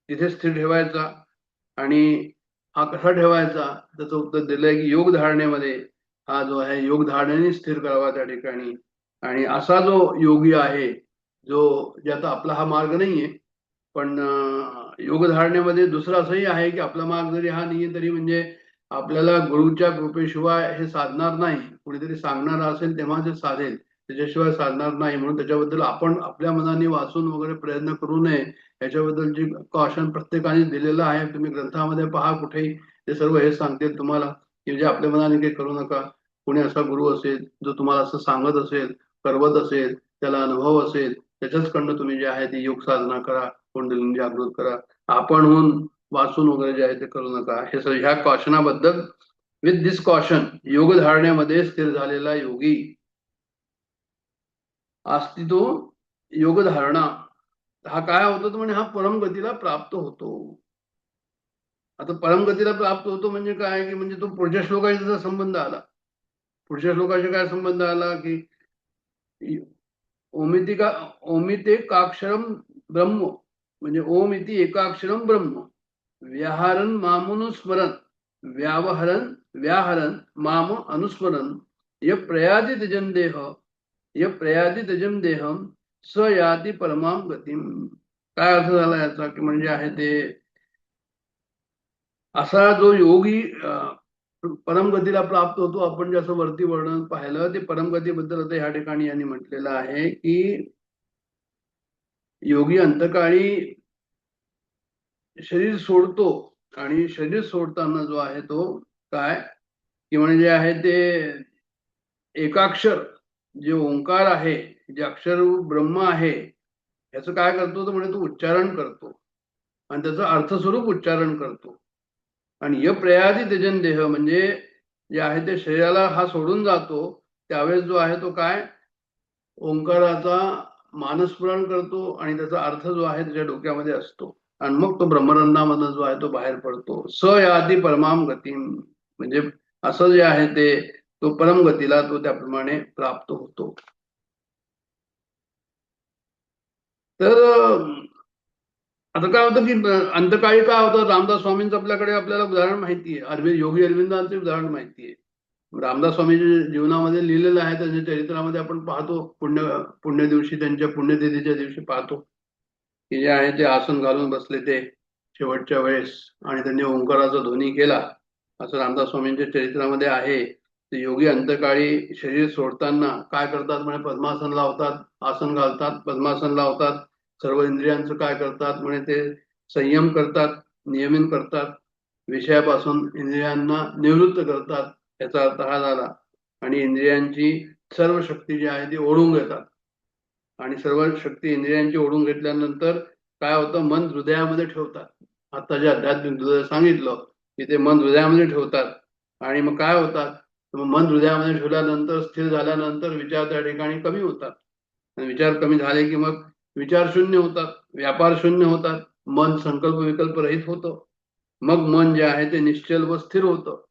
तिथे स्थिर ठेवायचा. आणि हा कसा ठेवायचा त्याचं उत्तर दिलंय की योग धारणेमध्ये हा जो आहे योग धारणेने स्थिर करावा त्या ठिकाणी. आणि असा जो योगी आहे जो ज्याचा आपला हा मार्ग नाहीये, पण योग धारणेमध्ये दुसरं असंही आहे की आपला मार्ग जरी हा नाहीये तरी म्हणजे आपल्याला गुरुच्या कृपेशिवाय हे साधणार नाही. कुणीतरी सांगणार असेल तेव्हा ते साधेल, त्याच्याशिवाय साधणार नाही. म्हणून त्याच्याबद्दल आपण आपल्या मनाने वाचून वगैरे प्रयत्न करू नये. याच्याबद्दल जे कॉशन प्रत्येकाने दिलेलं आहे, तुम्ही ग्रंथामध्ये पहा कुठेही ते सर्व हे सांगतील तुम्हाला की जे आपल्या मनाने काही करू नका. कोणी असा गुरु असेल जो तुम्हाला असं सांगत असेल, करवत असेल, त्याला अनुभव असेल, त्याच्याचकडनं तुम्ही जे आहे ती योग साधना करा, कुंडलिनी जागृत करा. आपणहून वाचून वगैरे जे आहे ते करू नका. हे सगळं ह्या कॉशनाबद्दल, विथ दिस कॉशन, योग धारण्यामध्ये स्थिर झालेला योगी असती तो योग धारणा. हा काय होतो म्हणजे हा परमगतीला प्राप्त होतो. आता परमगतीला प्राप्त होतो म्हणजे काय की म्हणजे तो पुढच्या श्लोकाचा संबंध आला. पुढच्या श्लोकाचा काय संबंध आला की ओमितेकाक्षरम ब्रह्म म्हणजे ओम इति एकाक्षरम ब्रह्म व्याहरन मामनुस्मरण व्याहरन माम अनुस्मरण य प्रयाति त्यजन देहम स याति परमाम गतीम. काय अर्थ झाला याचा की म्हणजे आहे ते असा जो योगी परमगतीला प्राप्त होतो. आपण जसं वरती वर्णन पाहिलं ते परमगतीबद्दल आता ह्या ठिकाणी यांनी म्हटलेलं आहे की योगी अंतकाळी शरीर सोडतो आणि शरीर सोडताना जो आहे तो काय की म्हणजे आहे ते एकाक्षर जे ओंकार आहे, जे अक्षर ब्रह्म आहे ह्याचं काय करतो तर म्हणे तो उच्चारण करतो आणि त्याचं अर्थस्वरूप उच्चारण करतो. आणि य प्रयाती त्यजन देह म्हणजे जे आहे ते शरीराला हा सोडून जातो त्यावेळेस जो आहे तो काय ओंकाराचा मानस्मरण करतो आणि त्याचा अर्थ जो आहे त्याच्या डोक्यामध्ये असतो आणि मग तो ब्रह्मरंधामधून जो आहे तो बाहेर पडतो. स यादी परमाम गतीम म्हणजे असं जे आहे ते तो परम गतीला तो त्याप्रमाणे प्राप्त होतो. तर आता काय होतं की अंतकाळी काय होतं रामदास स्वामींचं आपल्याला उदाहरण माहिती आहे. योगी अरविंदांचे उदाहरण माहिती आहे. रामदास स्वामींच्या जीवनामध्ये लिहिलेलं आहे त्यांच्या चरित्रामध्ये आपण पाहतो पुण्य दिवशी त्यांच्या पुण्यतिथीच्या दिवशी पाहतो की जे आहे ते आसन घालून बसले ते शेवटच्या वेळेस आणि त्यांनी ओंकाराचा ध्वनी केला असं रामदास स्वामींच्या चरित्रामध्ये आहे. ते योगी अंतकाळी शरीर सोडताना काय करतात म्हणे पद्मासन लावतात, आसन घालतात, पद्मासन लावतात, सर्व इंद्रियांचं काय करतात म्हणे ते संयम करतात, नियमन करतात, विषयापासून इंद्रियांना निवृत्त करतात. याचा अर्थ हा झाला. आणि इंद्रियांची सर्व शक्ती जी आहे ती ओढून घेतात आणि सर्व शक्ती इंद्रियांची ओढून घेतल्यानंतर काय होतं मन हृदयामध्ये ठेवतात. आता जे अध्यात्मिक सांगितलं की ते मन हृदयामध्ये ठेवतात आणि मग काय होतात मन हृदयामध्ये ठेवल्यानंतर स्थिर झाल्यानंतर विचार त्या ठिकाणी कमी होतात आणि विचार कमी झाले की मग विचार शून्य होतात, व्यापार शून्य होतात, मन संकल्प विकल्प रहित होतं. मग मन जे आहे ते निश्चल व स्थिर होतं.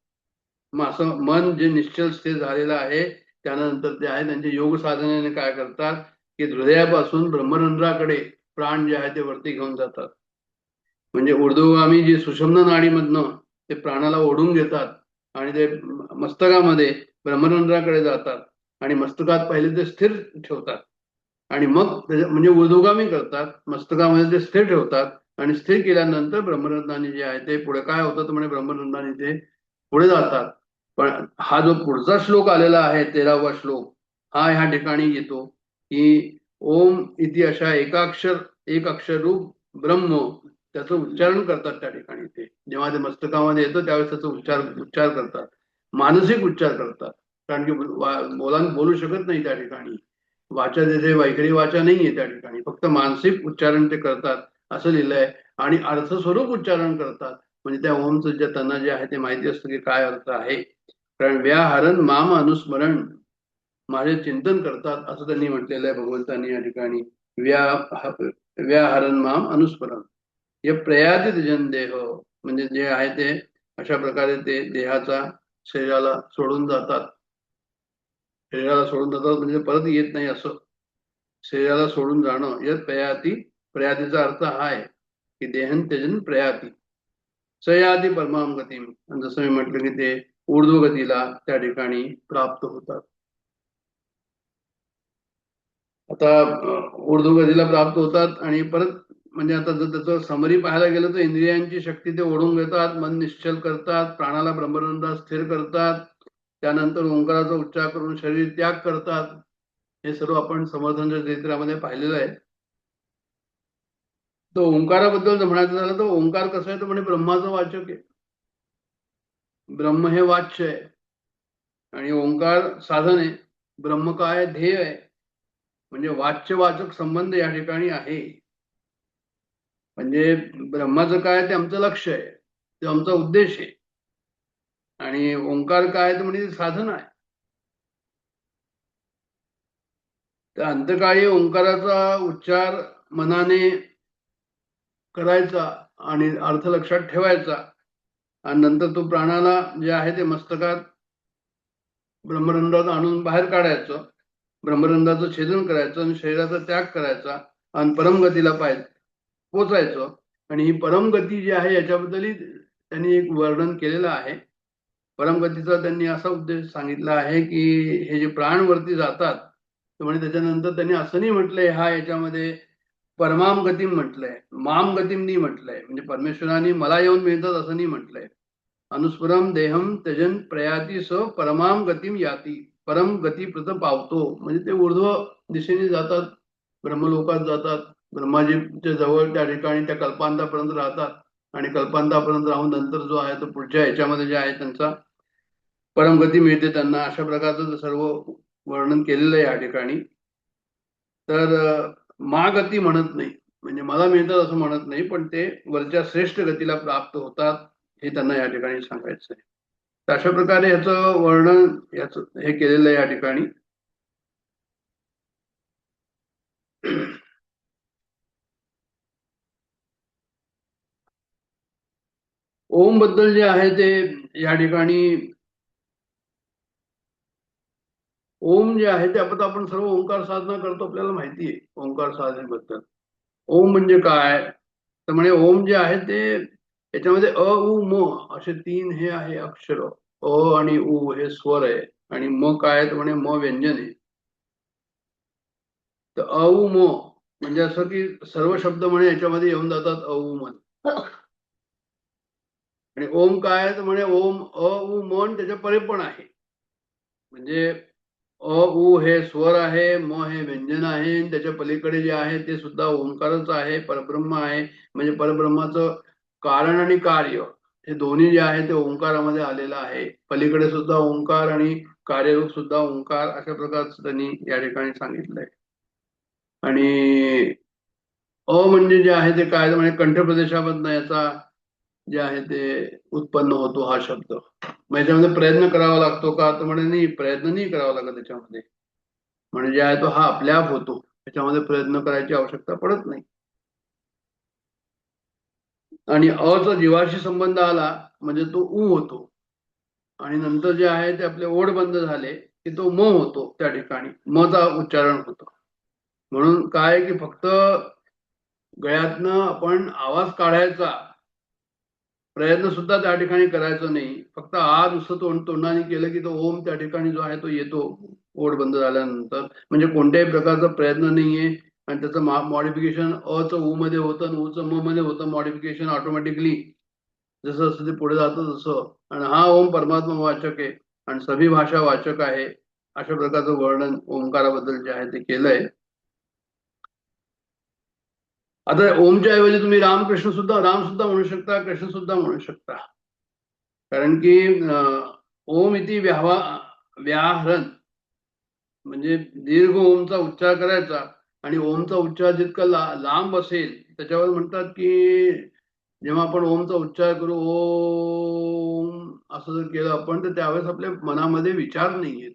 मग असं मन जे निश्चल स्थिर झालेलं आहे त्यानंतर ते आहे त्यांच्या योग साधनेने काय करतात की हृदयापासून ब्रह्मरंध्राकडे प्राण जे आहे ते वरती घेऊन जातात. म्हणजे ऊर्ध्वगामी जी सुषुम्ना नाडीमधनं ते प्राणाला ओढून घेतात आणि ते मस्तकामध्ये ब्रह्मरंध्राकडे जातात आणि मस्तकात पहिले ते स्थिर ठेवतात आणि मग म्हणजे ऊर्ध्वगामी करतात, मस्तकामध्ये ते स्थिर ठेवतात आणि स्थिर केल्यानंतर ब्रह्मरंध्राने जे आहे ते पुढे काय होतं तर म्हणजे ब्रह्मरंध्राने ते पुढे जातात. पण हा जो पुढचा श्लोक आलेला आहे 13वा श्लोक हा ह्या ठिकाणी येतो की ओम इति अशा एक अक्षर रूप ब्रह्म त्याचं उच्चारण करतात. त्या ठिकाणी ते जेव्हा ते मस्तकामध्ये येतं त्यावेळेस त्याचा उच्चार करतात, मानसिक उच्चार करतात. कारण की बोलू शकत नाही त्या ठिकाणी, वाचा तिथे वैखरी वाचा नाहीये त्या ठिकाणी, फक्त मानसिक उच्चारण ते करतात असं लिहिलंय. आणि अर्थस्वरूप उच्चारण करतात म्हणजे त्या ओमचं जे त्यांना जे आहे ते माहिती असतं की काय अर्थ आहे. कारण व्याहरण माम अनुस्मरण माझे चिंतन करतात असं त्यांनी म्हटलेलं आहे भगवंतांनी या ठिकाणी. व्याहरण माम अनुस्मरण हे प्रयातित जन देह म्हणजे जे आहे ते अशा प्रकारे ते देहाचा शरीराला सोडून जातात. शरीराला सोडून जातात म्हणजे परत येत नाही असं शरीराला सोडून जाणं. यत प्रयातीचा अर्थ हा आहे की देहन त्यजन प्रयाती सयादी परमाम गतीम. जसं मी म्हटलं की ते ऊर्ध्वगतीला त्या ठिकाणी प्राप्त होतात. आता ऊर्ध्वगतीला प्राप्त होतात आणि परत म्हणजे आता जर त्याचं समरी पाहायला गेलं तर इंद्रियांची शक्ती ते ओढून घेतात, मन निश्चल करतात, प्राणाला ब्रह्मरंध्रात स्थिर करतात, त्यानंतर ओंकाराचा उच्चार करून शरीर त्याग करतात. हे सर्व आपण समर्थांच्या चरित्रामध्ये पाहिलेलं आहे. तो ओंकाराबद्दल जर म्हणायचं झालं तर ओंकार कसं आहे तर म्हणजे ब्रह्माचं वाचक आहे. ब्रह्म हे वाच्य आहे आणि ओंकार साधन आहे. ब्रह्म काय ध्येय आहे म्हणजे वाच्य वाचक संबंध या ठिकाणी आहे. म्हणजे ब्रह्माचं काय ते आमचं लक्ष आहे, ते आमचा उद्देश आहे. आणि ओंकार काय तर म्हणजे साधन आहे. तर अंतकाळी ओंकाराचा उच्चार मनाने करायचा आणि अर्थ लक्षात ठेवायचा आणि नंतर तो प्राणाला जे आहे ते मस्तकात ब्रह्मरंध्रात आणून बाहेर काढायचं, ब्रह्मरंध्राचं छेदन करायचं आणि शरीराचा त्याग करायचा आणि परमगतीला पोचायचं. आणि ही परमगती जी आहे याच्याबद्दलही त्यांनी एक वर्णन केलेलं आहे. परमगतीचा त्यांनी असा उद्देश सांगितला आहे की हे जे प्राण वरती जातात म्हणजे त्याच्यानंतर त्यांनी असं नाही म्हटलंय हा याच्यामध्ये परमाम गतीम म्हटलंय, माम गतीम नाही म्हटलंय. म्हणजे परमेश्वराने मला येऊन मिळतात असं नाही म्हटलंय. अनुस्मरम देहम त्यजन प्रयाती स परमाम गतीम याती परम गती प्रत पावतो म्हणजे ते ऊर्ध्व दिशेने जातात, ब्रह्मलोकात जातात, ब्रह्माजीच्या जवळ त्या ठिकाणी त्या कल्पांतापर्यंत राहतात आणि कल्पांतापर्यंत राहून नंतर जो आहे तो पुढच्या ह्याच्यामध्ये जे आहे त्यांचा परमगती मिळते त्यांना. अशा प्रकारचं सर्व वर्णन केलेलं आहे या ठिकाणी. तर मागती म्हणत नाही, म्हणजे मला मिळतात असं म्हणत नाही, पण ते वरच्या श्रेष्ठ गतीला प्राप्त होतात हे त्यांना या ठिकाणी सांगायचं आहे. तर अशा प्रकारे याचं वर्णन याचं हे केलेलं आहे या ठिकाणी. ओम बद्दल जे आहे ते या ठिकाणी ओम जे आहे ते आपण सर्व ओंकार साधना करतो, आपल्याला माहिती आहे ओंकार साधनेबद्दल. ओम म्हणजे काय तर म्हणे ओम जे आहे ते याच्यामध्ये अ उ म असे 3 हे आहे अक्षर. अ आणि उ हे स्वर आहे आणि म काय तर म्हणे म व्यंजन आहे. तर अ उ म म्हणजे असं की सर्व शब्द म्हणे याच्यामध्ये येऊन जातात अ उ म. आणि ओम काय तर म्हणे ओम अ उ मन त्याच्या परे पण आहे. म्हणजे अ उ हे स्वर आहे, म हे व्यंजन आहे, आणि त्याच्या पलीकडे जे आहे ते सुद्धा ओंकारच आहे, परब्रह्म आहे. म्हणजे परब्रह्माचं कारण आणि कार्य हे दोन्ही जे आहे ते ओंकारामध्ये आलेलं आहे. पलीकडे सुद्धा ओंकार आणि कार्यरूप सुद्धा ओंकार अशा प्रकारचं त्यांनी या ठिकाणी सांगितलंय. आणि अ म्हणजे जे आहे ते काय म्हणजे कंठ प्रदेशामधनं याचा जे आहे ते उत्पन्न होतो हा शब्द. मग याच्यामध्ये प्रयत्न करावा लागतो का तर म्हणे नाही, प्रयत्न नाही करावा लागत त्याच्यामध्ये. म्हणजे जे आहे तो हा आपल्याप होतो, त्याच्यामध्ये प्रयत्न करायची आवश्यकता पडत नाही. आणि अचा जीवाशी संबंध आला म्हणजे तो उ होतो, आणि नंतर जे आहे ते आपले ओढ बंद झाले की तो म होतो, त्या ठिकाणी मचा उच्चारण होतो. म्हणून काय की फक्त गळ्यातनं आपण आवाज काढायचा प्रयत्न सुद्धा त्या ठिकाणी करायचा नाही. फक्त आ नुसतं तोंडाने केलं की तो ओम त्या ठिकाणी जो आहे तो येतो ओढ बंद झाल्यानंतर. म्हणजे कोणत्याही प्रकारचा प्रयत्न नाहीये. आणि त्याचं मॉडिफिकेशन अ च उ मध्ये होतं आणि उ च म मध्ये होतं मॉडिफिकेशन ऑटोमॅटिकली, जसं जसं ते पुढे जातं तसं. आणि हा ओम परमात्मा वाचक आहे आणि सभी भाषा वाचक आहे, अशा प्रकारचं वर्णन ओंकाराबद्दल जे आहे ते केलंय. आता ओमच्या ऐवजी तुम्ही राम सुद्धा म्हणू शकता, कृष्ण सुद्धा म्हणू शकता. कारण की ओम इति व्याहरण म्हणजे दीर्घ ओमचा उच्चार करायचा, आणि ओमचा उच्चार जितका लांब असेल त्याच्यावर म्हणतात की जेव्हा आपण ओमचा उच्चार करू ओम असं जर केलं आपण तर त्यावेळेस आपल्या मनामध्ये विचार नाही येत.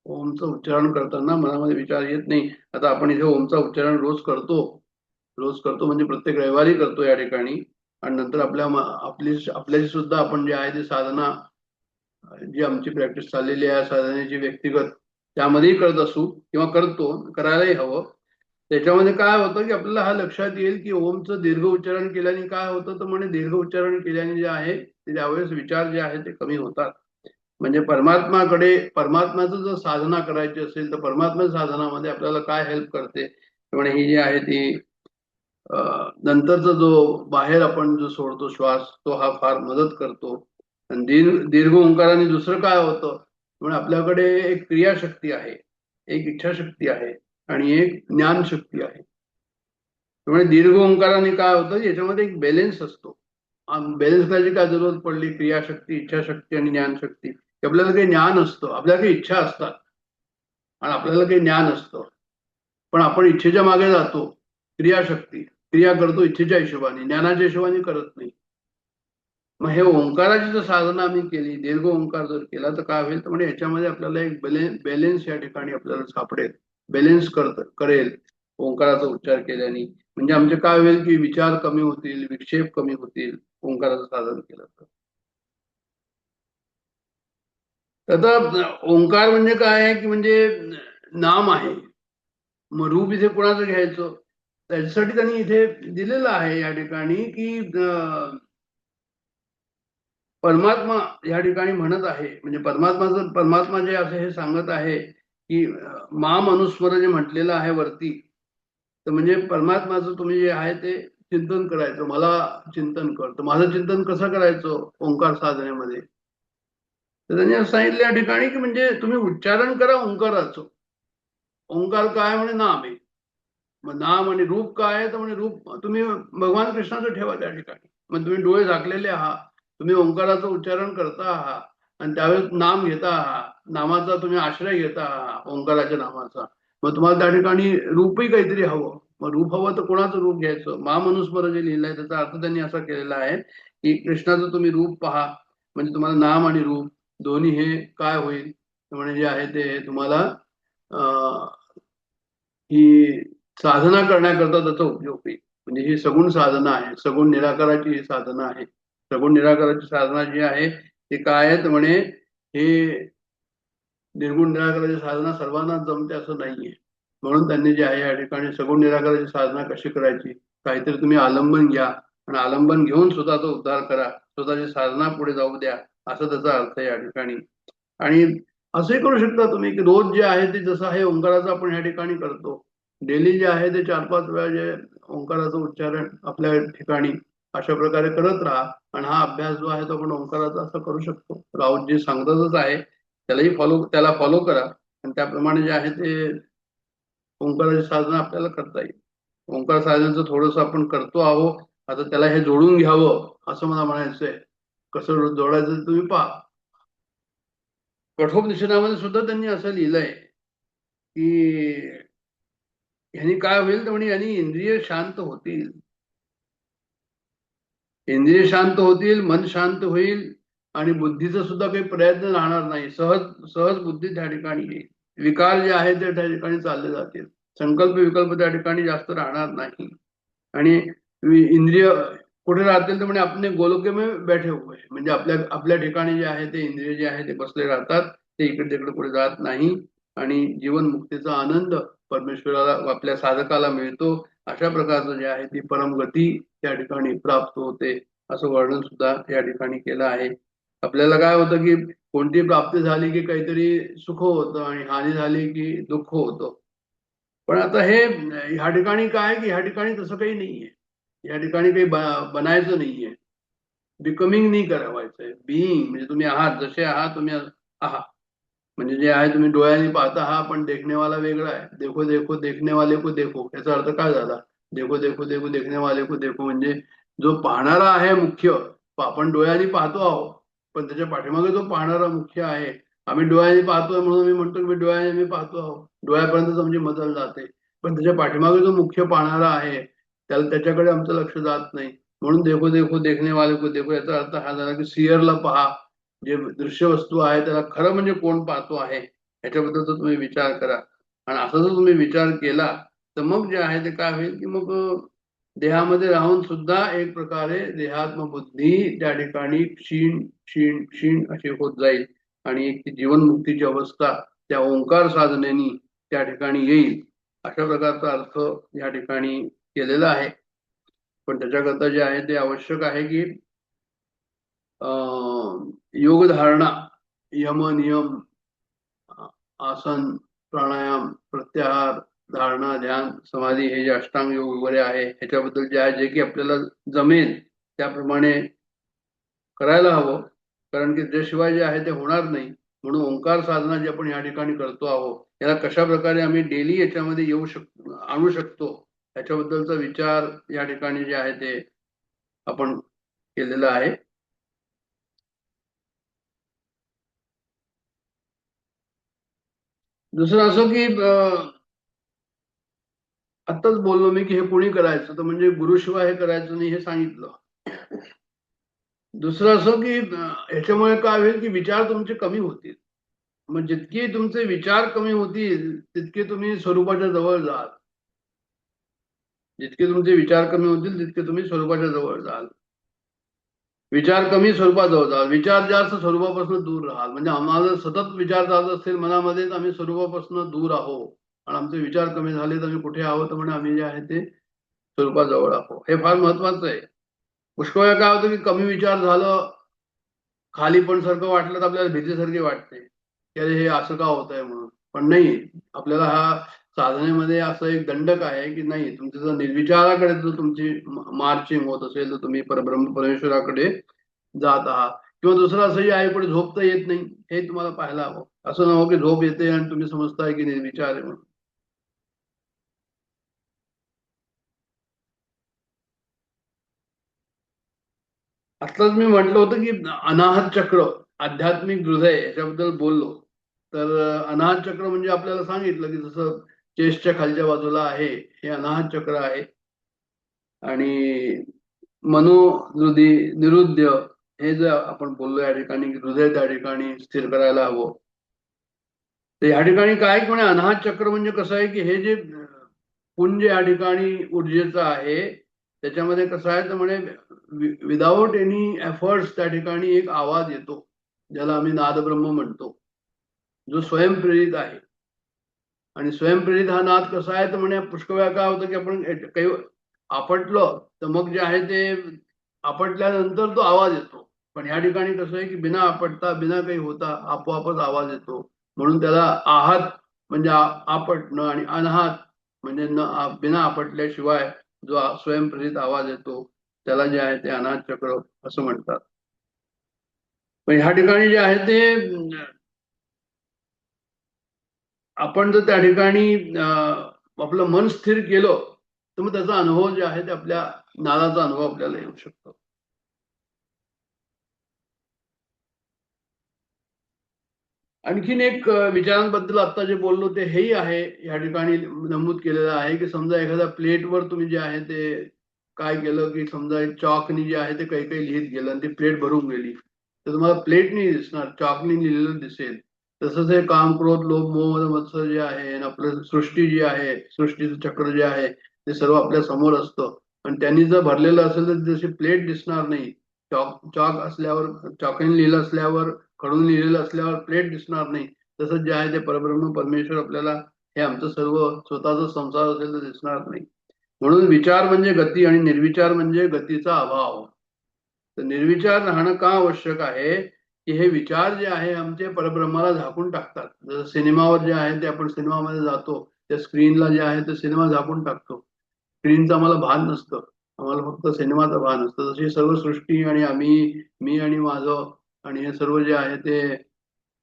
ओमचं उच्चारण करताना मनामध्ये विचार येत नाही. आता आपण इथे ओमचा उच्चारण रोज करतो म्हणजे प्रत्येक रविवारी करतो या ठिकाणी. आणि नंतर आपल्याशी सुद्धा आपण जे आहे ते साधना जी आमची प्रॅक्टिस चाललेली आहे साधनेची व्यक्तिगत त्यामध्येही करत असू किंवा करायलाही हवं. त्याच्यामध्ये काय होतं की आपल्याला हा लक्षात येईल की ओमचं दीर्घ उच्चारण केल्याने काय होतं तर म्हणे दीर्घ उच्चारण केल्याने जे आहे ते त्यावेळेस विचार जे आहे ते कमी होतात. म्हणजे परमात्म्याचं जर साधना करायची असेल तर परमात्म्याच्या साधनामध्ये आपल्याला काय हेल्प करते म्हणजे ही जी आहे ती नंतरचा जो बाहेर आपण जो सोडतो श्वास तो हा फार मदत करतो. आणि दीर्घ ओंकाराने दुसरं काय होतं म्हणजे आपल्याकडे एक क्रियाशक्ती आहे, एक इच्छाशक्ती आहे आणि एक ज्ञानशक्ती आहे. त्यामुळे दीर्घ ओंकाराने काय होतं याच्यामध्ये एक बॅलेन्स असतो. बॅलेन्स करायची काय जरूरत पडली, क्रियाशक्ती इच्छाशक्ती आणि ज्ञानशक्ती. आपल्याला काही ज्ञान असतं, आपल्याला काही इच्छा असतात आणि आपल्याला काही ज्ञान असतं, पण आपण इच्छेच्या मागे जातो. क्रिया करतो इच्छेच्या हिशोबाने, ज्ञानाच्या हिशोबाने करत नाही. मग हे ओंकाराची जर साधना आम्ही केली, दीर्घ ओंकार जर केला तर काय होईल तर म्हणजे याच्यामध्ये आपल्याला एक बॅलेन्स या ठिकाणी आपल्याला सापडेल. बॅलेन्स करेल ओंकाराचा उच्चार केल्याने. म्हणजे आमचे काय होईल की विचार कमी होतील, विक्षेप कमी होतील ओंकाराचं साधन केलं तर. आता ओंकार म्हणजे काय आहे की म्हणजे नाम आहे. मग रूप इथे कोणाचं घ्यायचं त्याच्यासाठी त्यांनी इथे दिलेलं आहे या ठिकाणी की परमात्मा या ठिकाणी म्हणत आहे. म्हणजे परमात्मा जे असे हे सांगत आहे की माम अनुस्वर जे म्हटलेलं आहे वरती, तर म्हणजे परमात्माचं तुम्ही जे आहे ते चिंतन करायचं. मला चिंतन करतो, माझं चिंतन कसं करायचं ओंकार साधनेमध्ये. तर त्यांनी असं सांगितलं या ठिकाणी की म्हणजे तुम्ही उच्चारण करा ओंकाराचं. ओंकार काय म्हणे नाम आहे. मग नाम आणि रूप काय आहे तर म्हणजे रूप तुम्ही भगवान कृष्णाचं ठेवा त्या ठिकाणी. मग तुम्ही डोळे झाकलेले आहात, तुम्ही ओंकाराचं उच्चारण करता आहात आणि त्यावेळेस नाम घेता आहात, नामाचा तुम्ही आश्रय घेता आहात ओंकाराच्या नामाचा. मग तुम्हाला त्या ठिकाणी रूपही काहीतरी हवं. मग रूप हवं तर कोणाचं रूप घ्यायचं? महामनुस्मर जे लिहिलंय त्याचा अर्थ त्यांनी असा केलेला आहे की कृष्णाचं तुम्ही रूप पहा, म्हणजे तुम्हाला नाम आणि रूप दोन्ही हे काय होईल, म्हणजे जे आहे ते तुम्हाला ही साधना करण्याकरता त्याचा उपयोग होईल. म्हणजे ही सगुण साधना आहे, सगुण निराकाराची ही साधना आहे. सगुण निराकाराची साधना जी आहे ती काय आहे तर म्हणे हे निर्गुण निराकाराची साधना सर्वांना जमते असं नाहीये. म्हणून त्यांनी जे आहे या ठिकाणी सगुण निराकाराची साधना कशी करायची, काहीतरी तुम्ही आलंबन घ्या आणि आलंबन घेऊन स्वतःचा उद्धार करा, स्वतःची साधना पुढे जाऊ द्या, असं त्याचा अर्थ आहे या ठिकाणी. आणि असंही करू शकता तुम्ही की रोज जे आहे ते जसं आहे ओंकाराचं आपण या ठिकाणी करतो, डेली जे आहे ते 4-5 वेळा जे ओंकाराचं उच्चारण आपल्या ठिकाणी अशा प्रकारे करत राहा. आणि हा अभ्यास जो आहे तो आपण ओंकाराचा असा करू शकतो. राऊतजी सांगतातच आहे, त्याला फॉलो करा आणि त्याप्रमाणे जे आहे ते ओंकाराची साधना आपल्याला करता येईल. ओंकार साधनेचं थोडंसं आपण करतो आहोत, आता त्याला हे जोडून घ्यावं असं मला म्हणायचंय. कसं जोडायचं ते तुम्ही पहा. कठोपनिषदामध्ये सुद्धा त्यांनी असं लिहिलंय की ह्यानी काय होईल तर म्हणजे यांनी इंद्रिय शांत होतील, इंद्रिय शांत होतील, मन शांत होईल आणि बुद्धीचा सुद्धा काही प्रयत्न राहणार नाही. सहज सहज बुद्धी त्या ठिकाणी येईल. विकार जे आहे ते त्या ठिकाणी चालले जातील. संकल्प विकल्प त्या ठिकाणी जास्त राहणार नाही. आणि इंद्रिय कुठे राहतील तर म्हणजे आपले गोलोके में बैठे हुए, म्हणजे आपल्या आपल्या ठिकाणी जे आहे ते इंद्रिय जे आहे ते बसले राहतात, ते इकडे तिकडे कुठे जात नाही. आणि जीवन मुक्तीचा आनंद परमेश्वराला आपल्या साधकाला मिळतो. अशा प्रकारचं जे आहे ती परमगती त्या ठिकाणी प्राप्त होते, असं वर्णन सुद्धा या ठिकाणी केलं आहे. आपल्याला काय होतं की कोणती प्राप्ती झाली की काहीतरी सुख होतं आणि हानी झाली की दुःख होतं. पण आता हे ह्या ठिकाणी काय की ह्या ठिकाणी तसं काही नाहीये. या ठिकाणी काही बनायचं नाहीये, बिकमिंग नाही करावायचंय. बिईंग म्हणजे तुम्ही आहात, जसे आहात तुम्ही आहात. म्हणजे जे आहे तुम्ही डोळ्यांनी पाहता हा, पण देखणेवाला वेगळा आहे. देखो देखो देखने वाले को देखो, याचा अर्थ काय झाला? देखो देखो देखो देखने वाले को देखो म्हणजे जो पाहणारा आहे मुख्य, आपण डोळ्यांनी पाहतो आहोत, पण त्याच्या पाठीमागे जो पाहणारा मुख्य आहे. आम्ही डोळ्यांनी पाहतोय म्हणून मी म्हणतो की डोळ्याने मी पाहतो आहोत, डोळ्यापर्यंत आमची मजल जाते, पण त्याच्या पाठीमागे जो मुख्य पाहणारा आहे त्याला त्याच्याकडे आमचं लक्ष जात नाही. म्हणून देखो देखो देखने वाले को देखो याचा अर्थ हा झाला की सियरला पहा, जे दृश्य वस्तू आहे त्याला खरं म्हणजे कोण पाहतो आहे याच्याबद्दलचा तुम्ही विचार करा. आणि असा जर तुम्ही विचार केला तर मग जे आहे ते काय होईल की मग देहामध्ये राहून सुद्धा एक प्रकारे देहात्मबुद्धी त्या ठिकाणी क्षीण क्षीण क्षीण अशी होत जाईल आणि एक ती जीवनमुक्तीची अवस्था त्या ओंकार साधनेनी त्या ठिकाणी येईल. अशा प्रकारचा अर्थ या ठिकाणी केलेला आहे. पण त्याच्याकरता जे आहे ते आवश्यक आहे की योग धारणा, यम नियम, आसन, प्राणायाम, प्रत्याहार, धारणा, ध्यान, समाधी हे जे अष्टांग योग वगैरे आहे ह्याच्याबद्दल जे आहे जे की आपल्याला जमेल त्याप्रमाणे करायला हवं. कारण की त्याशिवाय जे आहे ते होणार नाही. म्हणून ओंकार साधना जी आपण या ठिकाणी करतो आहोत याला कशा प्रकारे आम्ही डेली याच्यामध्ये येऊ आणू शकतो याच्याबद्दलचा विचार या ठिकाणी जे आहे ते आपण केलेला आहे. दुसरं असं की आत्ताच बोललो मी की हे कोणी करायचं तर म्हणजे गुरुशिवाय हे करायचं नाही हे सांगितलं. दुसरं असं की ह्याच्यामुळे काय होईल की विचार तुमचे कमी होतील. मग जितके तुमचे विचार कमी होतील तितके तुम्ही स्वरूपाच्या जवळ जाल. जितके तुमचे विचार कमी होतील तितके तुम्ही स्वरूपाच्या जवळ जाल. विचार कमी स्वरूपाजवळ जाल, विचार जास्त स्वरूपापासून दूर राहाल. म्हणजे आम्हाला सतत विचार जात असतील मनामध्येच आम्ही स्वरूपापासून दूर आहोत आणि आमचे विचार कमी झाले तर आम्ही कुठे आहोत म्हणजे आम्ही जे आहे ते स्वरूपाजवळ आहोत. हे फार महत्वाचं आहे. पुष्कळ वेळा काय होतं की कमी विचार झालं, खाली पण सारखं वाटलं तर आपल्याला भीतीसारखी वाटते की अरे हे असं का होत आहे म्हणून. पण नाही, आपल्याला हा साधनेमध्ये असं एक दंडक आहे की नाही, तुमचं जर निर्विचाराकडे जर तुमची मार्चिंग होत असेल तर तुम्ही परब्रह्म परमेश्वराकडे जात आहात. किंवा दुसरं असंही आहे पण झोपता येत नाही, हे तुम्हाला पाहायला हवं. असं नव्हतं की झोप येते आणि तुम्ही समजताय की निर्विचार आहे म्हणून. आत्ताच मी म्हटलं होतं की अनाहत चक्र, आध्यात्मिक हृदय याच्याबद्दल बोललो. तर अनाहत चक्र म्हणजे आपल्याला सांगितलं की जसं चेस्टच्या खालच्या बाजूला आहे हे अनाहत चक्र आहे. आणि मनोहृदी निरुद्य हे जे आपण बोललो या ठिकाणी हृदय त्या ठिकाणी स्थिर करायला हवं. तर या ठिकाणी काय म्हणे अनाहत चक्र म्हणजे कसं आहे की हे जे पुंज या ठिकाणी ऊर्जेचं आहे त्याच्यामध्ये कसं आहे तर म्हणे विदाऊट एनी एफर्ट्स त्या ठिकाणी एक आवाज येतो ज्याला आम्ही नादब्रह्म म्हणतो जो स्वयंप्रेरित आहे. आणि स्वयंप्रेरित हा नाद कसा आहे तर म्हणे पुष्कळ वेळा काय होतं की आपण काही आपटलं तर मग जे आहे ते आपटल्यानंतर तो आवाज येतो. पण ह्या ठिकाणी कसं आहे की बिना आपटता बिना काही होता आपोआपच आवाज येतो. म्हणून त्याला आहत म्हणजे आपटणं आणि अनाहत म्हणजे बिना आपटल्याशिवाय जो स्वयंप्रेरित आवाज येतो त्याला जे आहे ते अनाहत चक्र असं म्हणतात. पण ह्या ठिकाणी जे आहे ते आपण जर त्या ठिकाणी आपलं मन स्थिर केलं तर मग त्याचा अनुभव जे आहे ते आपल्या नादाचा अनुभव आपल्याला येऊ शकतो. आणखीन एक विचारांबद्दल आता जे बोललो ते हेही आहे या ठिकाणी नमूद केलेलं आहे की समजा एखाद्या प्लेटवर तुम्ही जे आहे ते काय केलं की समजा चॉकनी जे आहे ते काही काही लिहित गेलं आणि ती प्लेट भरून गेली तर तुम्हाला प्लेट नाही दिसणार चॉकनी लिहिलेलं दिसेल. तसंच हे काम क्रोध लोभ मोह मत्सर जे आहे आणि आपलं सृष्टी जी आहे सृष्टीचं चक्र जे आहे ते सर्व आपल्या समोर असतं आणि त्यांनी जर भरलेलं असेल तर जशी प्लेट दिसणार नाही. चॉक असल्यावर चॉकने लिहिलं असल्यावर खडून लिहिलेलं असल्यावर प्लेट दिसणार नाही. तसंच जे आहे ते परब्रह्म परमेश्वर आपल्याला हे आमचं सर्व स्वतःचा संसार असेल तर दिसणार नाही. म्हणून विचार म्हणजे गती आणि निर्विचार म्हणजे गतीचा अभाव. तर निर्विचार राहणं का आवश्यक आहे की हे विचार जे आहे आमचे परब्रह्माला झाकून टाकतात. जसं सिनेमावर जे आहे ते आपण सिनेमामध्ये जातो त्या स्क्रीनला जे आहे ते सिनेमा झाकून टाकतो. स्क्रीनचं आम्हाला भान नसतं आम्हाला फक्त सिनेमाचं भान असतं. तशी सर्व सृष्टी आणि आम्ही मी आणि माझं आणि हे सर्व जे आहे ते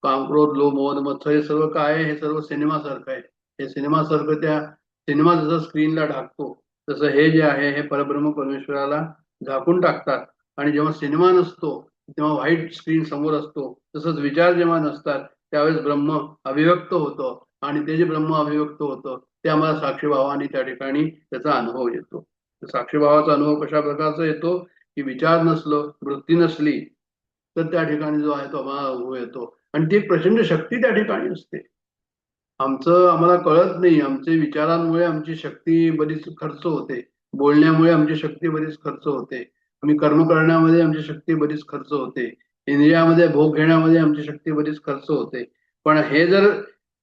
काम क्रोध लोभ मोह मत्सर हे सर्व काय आहे हे सर्व सिनेमासारखं आहे. हे सिनेमासारखं त्या सिनेमा जसं स्क्रीनला ढाकतो तसं हे जे आहे हे परब्रह्म परमेश्वराला झाकून टाकतात. आणि जेव्हा सिनेमा नसतो तेव्हा व्हाईट स्क्रीन समोर असतो. तसंच विचार जेव्हा नसतात त्यावेळेस ब्रह्म अभिव्यक्त होतं आणि ते जे ब्रह्म अभिव्यक्त होतं ते आम्हाला साक्षीभावाने त्या ठिकाणी त्याचा अनुभव येतो. साक्षीभावाचा अनुभव कशा प्रकारचा येतो की विचार नसलं वृत्ती नसली तर त्या ठिकाणी जो आहे तो आम्हाला अनुभव येतो. आणि ती प्रचंड शक्ती त्या ठिकाणी असते. आम्हाला कळत नाही आमचे विचारांमुळे आमची शक्ती बरीच खर्च होते. बोलण्यामुळे आमची शक्ती बरीच खर्च होते. आम्ही कर्म करण्यामध्ये आमची शक्ती बरीच खर्च होते. इंद्रियामध्ये भोग घेण्यामध्ये आमची शक्ती बरीच खर्च होते. पण हे जर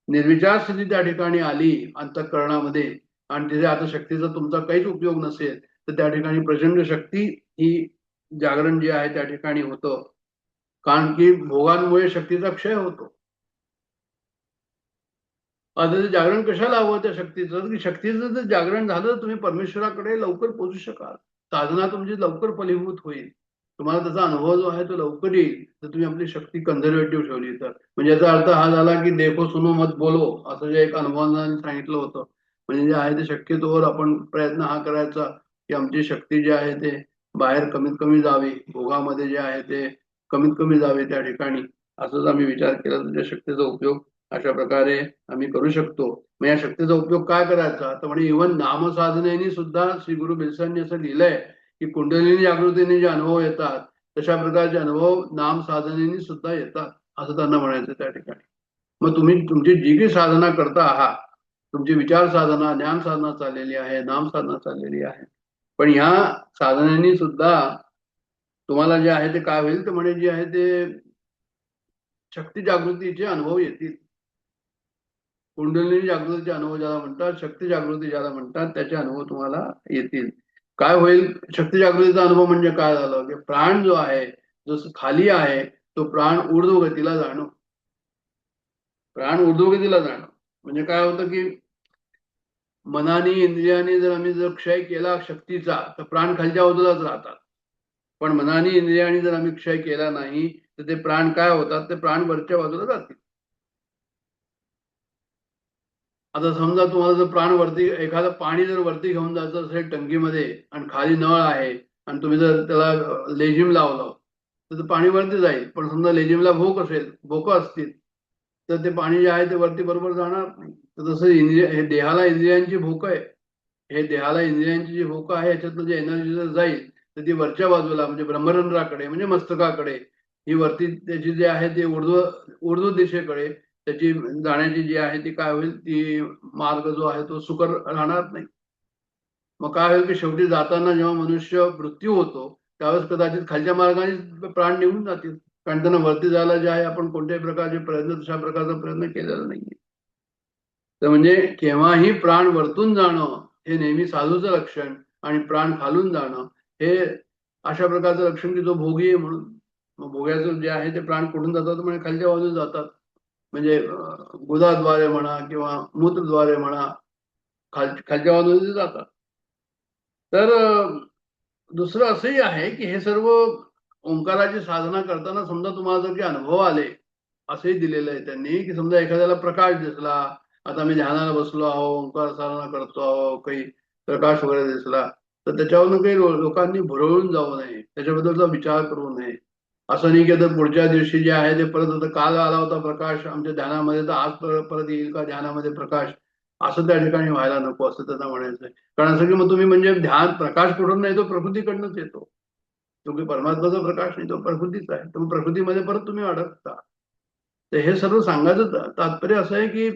निर्विचार स्थिती त्या ठिकाणी आली अंतःकरणामध्ये आणि तिथे आता शक्तीचा तुमचा काहीच उपयोग नसेल तर त्या ठिकाणी प्रचंड शक्ती ही जागरण जे आहे त्या ठिकाणी होतं. कारण की भोगांमुळे शक्तीचा क्षय होतो. आता ते जागरण कशाला हवं त्या शक्तीचं की शक्तीचं जर जागरण झालं तर तुम्ही परमेश्वराकडे लवकर पोहोचू शकाल. साधना तुमची लवकर फलीभूत होईल. तुम्हाला त्याचा अनुभव जो आहे तो लवकर येईल तर तुम्ही आपली शक्ती कन्झर्वेटिव्ह ठेवली तर. म्हणजे याचा अर्थ हा झाला की देखो सुनो मत बोलो असं जे एक अनुभवाने सांगितलं होतं. म्हणजे जे आहे ते शक्यतोवर आपण प्रयत्न हा करायचा की आमची शक्ती जी आहे ते बाहेर कमीत कमी जावी भोगामध्ये जे आहे ते कमीत कमी जावे त्या ठिकाणी. असंच आम्ही विचार केला तर त्या शक्तीचा उपयोग अशा प्रकारे आम्ही करू शकतो. मग या शक्तीचा उपयोग काय करायचा तर म्हणजे इव्हन नामसाधनेने सुद्धा श्री गुरु बिलसांनी असं लिहिलंय की कुंडलिनी जागृतीने जे अनुभव येतात तशा प्रकारचे अनुभव नाम साधनेने सुद्धा येतात असं त्यांना म्हणायचं त्या ठिकाणी. मग तुम्ही तुमची जी काही साधना करता आहात तुमची विचार साधना ज्ञान साधना चाललेली आहे नाम साधना चाललेली आहे. पण ह्या साधनेने सुद्धा तुम्हाला जे आहे ते काय होईल तर म्हणजे जे आहे ते शक्ती जागृतीचे अनुभव येतील. कुंडलिनी जागृतीचे अनुभव ज्याला म्हणतात शक्ती जागृती ज्याला म्हणतात त्याचे अनुभव तुम्हाला येतील. काय होईल शक्ती जागृतीचा अनुभव म्हणजे काय झालं की प्राण जो आहे जो खाली आहे तो प्राण ऊर्ध्वगतीला जाणं. प्राण ऊर्ध्वगतीला जाणं म्हणजे काय होतं की मनाने इंद्रियाने जर क्षय केला शक्तीचा तर प्राण खालच्या बाजूलाच राहतात. पण मनाने इंद्रियाने जर आम्ही क्षय केला नाही तर ते प्राण काय होतात ते प्राण वरच्या बाजूला जातील. आता समजा तुम्हाला जर प्राण वरती एखादं पाणी जर वरती घेऊन जायचं असेल टंकीमध्ये आणि खाली नळ आहे आणि तुम्ही जर त्याला लेझिम लावलं तर पाणी वरती जाईल. पण समजा लेझिमला भोक असेल भोकं असतील तर ते पाणी जे आहे ते वरती बरोबर जाणार नाही. तर तसं हे देहाला इंद्रियांची भूक आहे. हे देहाला इंद्रियांची जी भूक आहे याच्यातनं जे एनर्जी जर जाईल तर ती वरच्या बाजूला म्हणजे ब्रह्मरंध्राकडे म्हणजे मस्तकाकडे ही वरती त्याची जे आहे ते ऊर्ध्व दिशेकडे त्याची जाण्याची जी आहे ती काय होईल, ती मार्ग जो आहे तो सुकर राहणार नाही. मग काय होईल की शेवटी जाताना जेव्हा मनुष्य मृत्यू होतो त्यावेळेस कदाचित खालच्या मार्गाने प्राण निघून जातील, कारण त्यांना वरती जायला जे आहे आपण कोणत्याही प्रकारचे प्रयत्न तशा प्रकारचा प्रयत्न केलेला नाहीये. तर म्हणजे केव्हाही प्राण वरतून जाणं हे नेहमी साधूचं लक्षण आणि प्राण खालून जाणं हे अशा प्रकारचं लक्षण की जो भोगी आहे म्हणून. मग भोग्याचं जे आहे ते प्राण कुठून जातात म्हणजे खालच्या बाजूला जातात, म्हणजे गुदाद्वारे म्हणा किंवा मूत्रद्वारे म्हणा खालच्या बाजूने जातात. तर दुसरं असंही आहे की हे सर्व ओंकाराची साधना करताना समजा तुम्हाला जर काही अनुभव आले, असंही दिलेलं आहे त्यांनी की समजा एखाद्याला प्रकाश दिसला, आता मी ध्यानाला बसलो आहो, ओंकार साधना करतो आहो, काही प्रकाश वगैरे दिसला, तर त्याच्यावरून काही लोकांनी भुरळून जाऊ नये, त्याच्याबद्दलचा विचार करू नये. असं नाही की आता पुढच्या दिवशी जे आहे ते परत आता काल आला होता प्रकाश आमच्या ध्यानामध्ये तर आज परत येईल का ध्यानामध्ये प्रकाश, असं त्या ठिकाणी व्हायला नको असं त्यांना म्हणायचंय. कारण असं की मग तुम्ही म्हणजे ध्यान प्रकाश कुठून नाही, तो प्रकृतीकडनंच येतो. तो काही परमात्माचा प्रकाश नाही, तो प्रकृतीचा आहे. तर प्रकृतीमध्ये परत तुम्ही अडकता. तर हे सर्व सांगायचं तात्पर्य असं आहे की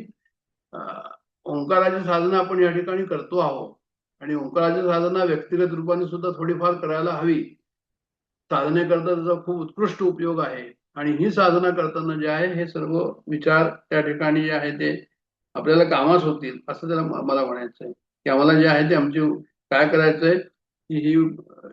ओंकाराची साधना आपण या ठिकाणी करतो आहोत आणि ओंकाराची साधना व्यक्तिगत रूपाने सुद्धा थोडीफार करायला हवी. साधनेकरता त्याचा खूप उत्कृष्ट उपयोग आहे आणि ही साधना करताना जे आहे हे सर्व विचार त्या ठिकाणी जे आहे ते आपल्याला कामास होतील असं त्याला मला म्हणायचंय की आम्हाला जे आहे ते आमची काय करायचंय की ही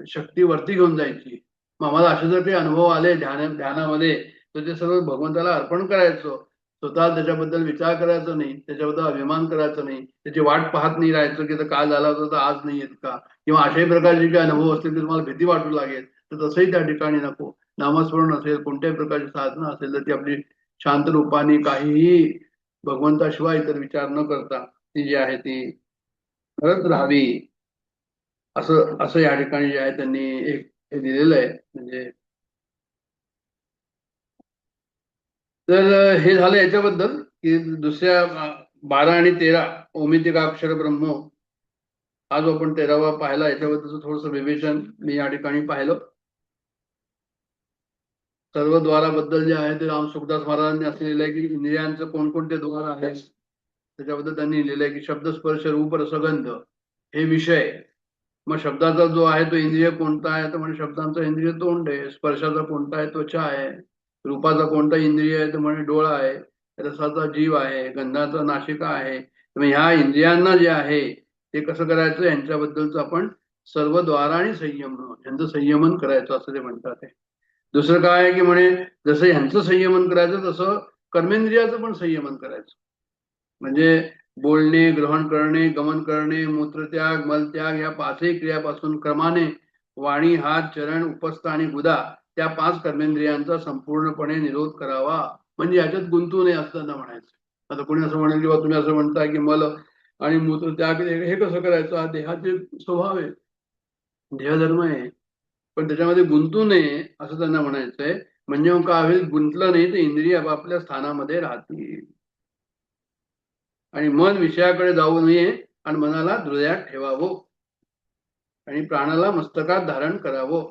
शक्ती वरती घेऊन जायची. मग आम्हाला असे जर काही अनुभव आले ध्यानामध्ये तर ते सर्व भगवंताला अर्पण करायचं. स्वतः त्याच्याबद्दल विचार करायचा नाही, त्याच्याबद्दल अभिमान करायचा नाही, त्याची वाट पाहत नाही राहायचं की काल झाला होता तर आज नाही येत का, किंवा अशाही प्रकारचे काही अनुभव असतील तर तुम्हाला भीती वाटू लागेल तर तसंही त्या ठिकाणी नको. नामस्मरण असेल, कोणत्याही प्रकारची साधना असेल तर ती आपली शांत रूपाने काहीही भगवंताशिवाय इतर विचार न करता ती जी आहे ती करत राहावी. असं असं या ठिकाणी जे आहे त्यांनी एक हे दिलेलं आहे. म्हणजे तर हे झालं याच्याबद्दल की दुसऱ्या 12 आणि 13 ओमितिकाक्षर ब्रह्म, हा जो आपण 13वा पाहिला याच्याबद्दलचं थोडंसं विवेचन मी या ठिकाणी पाहिलं. सर्व द्वाराबद्दल जे आहे ते राम सुखदास महाराजांनी असं लिहिलंय की इंद्रियांचं कोणकोणते द्वार आहेत त्याच्याबद्दल त्यांनी लिहिलंय की शब्द स्पर्श रूप रसगंध हे विषय. मग शब्दाचा जो आहे तो इंद्रिय कोणता आहे तर म्हणजे शब्दांचा इंद्रिय तोंड आहे, स्पर्शाचा कोणता आहे त्वचा आहे, रूपाचा कोणता इंद्रिय आहे तर म्हणजे डोळा आहे, रसाचा जीव आहे, गंधाचा नाशिका आहे. ह्या इंद्रियांना जे आहे ते कसं करायचं यांच्याबद्दलच आपण सर्व द्वारा आणि संयम यांचं संयमन करायचं असं ते म्हणतात. दुसरं काय आहे की म्हणे जसं ह्यांचं संयमन करायचं तसं कर्मेंद्रियाचं पण संयमन करायचं. म्हणजे बोलणे, ग्रहण करणे, गमन करणे, मूत्रत्याग, मलत्याग या 5ही क्रियापासून क्रमाने वाणी, हात, चरण, उपस्थ आणि गुदा त्या 5 कर्मेंद्रियांचा संपूर्णपणे निरोध करावा. म्हणजे याच्यात गुंतू नये असं त्यांना म्हणायचं. आता कोणी असं म्हणेल किंवा तुम्ही असं म्हणताय की मल आणि मूत्रत्याग हे कसं करायचं, हा देहाचे स्वभाव आहे, देहधर्म आहे, पण त्याच्यामध्ये गुंतू नये असं त्यांना म्हणायचंय. म्हणजे मग काय होईल, गुंतलं नाही तर इंद्रिय आपापल्या स्थानामध्ये राहतील आणि मन विषयाकडे जाऊ नये आणि मनाला हृदयात ठेवावं आणि प्राणाला मस्तकात धारण करावं.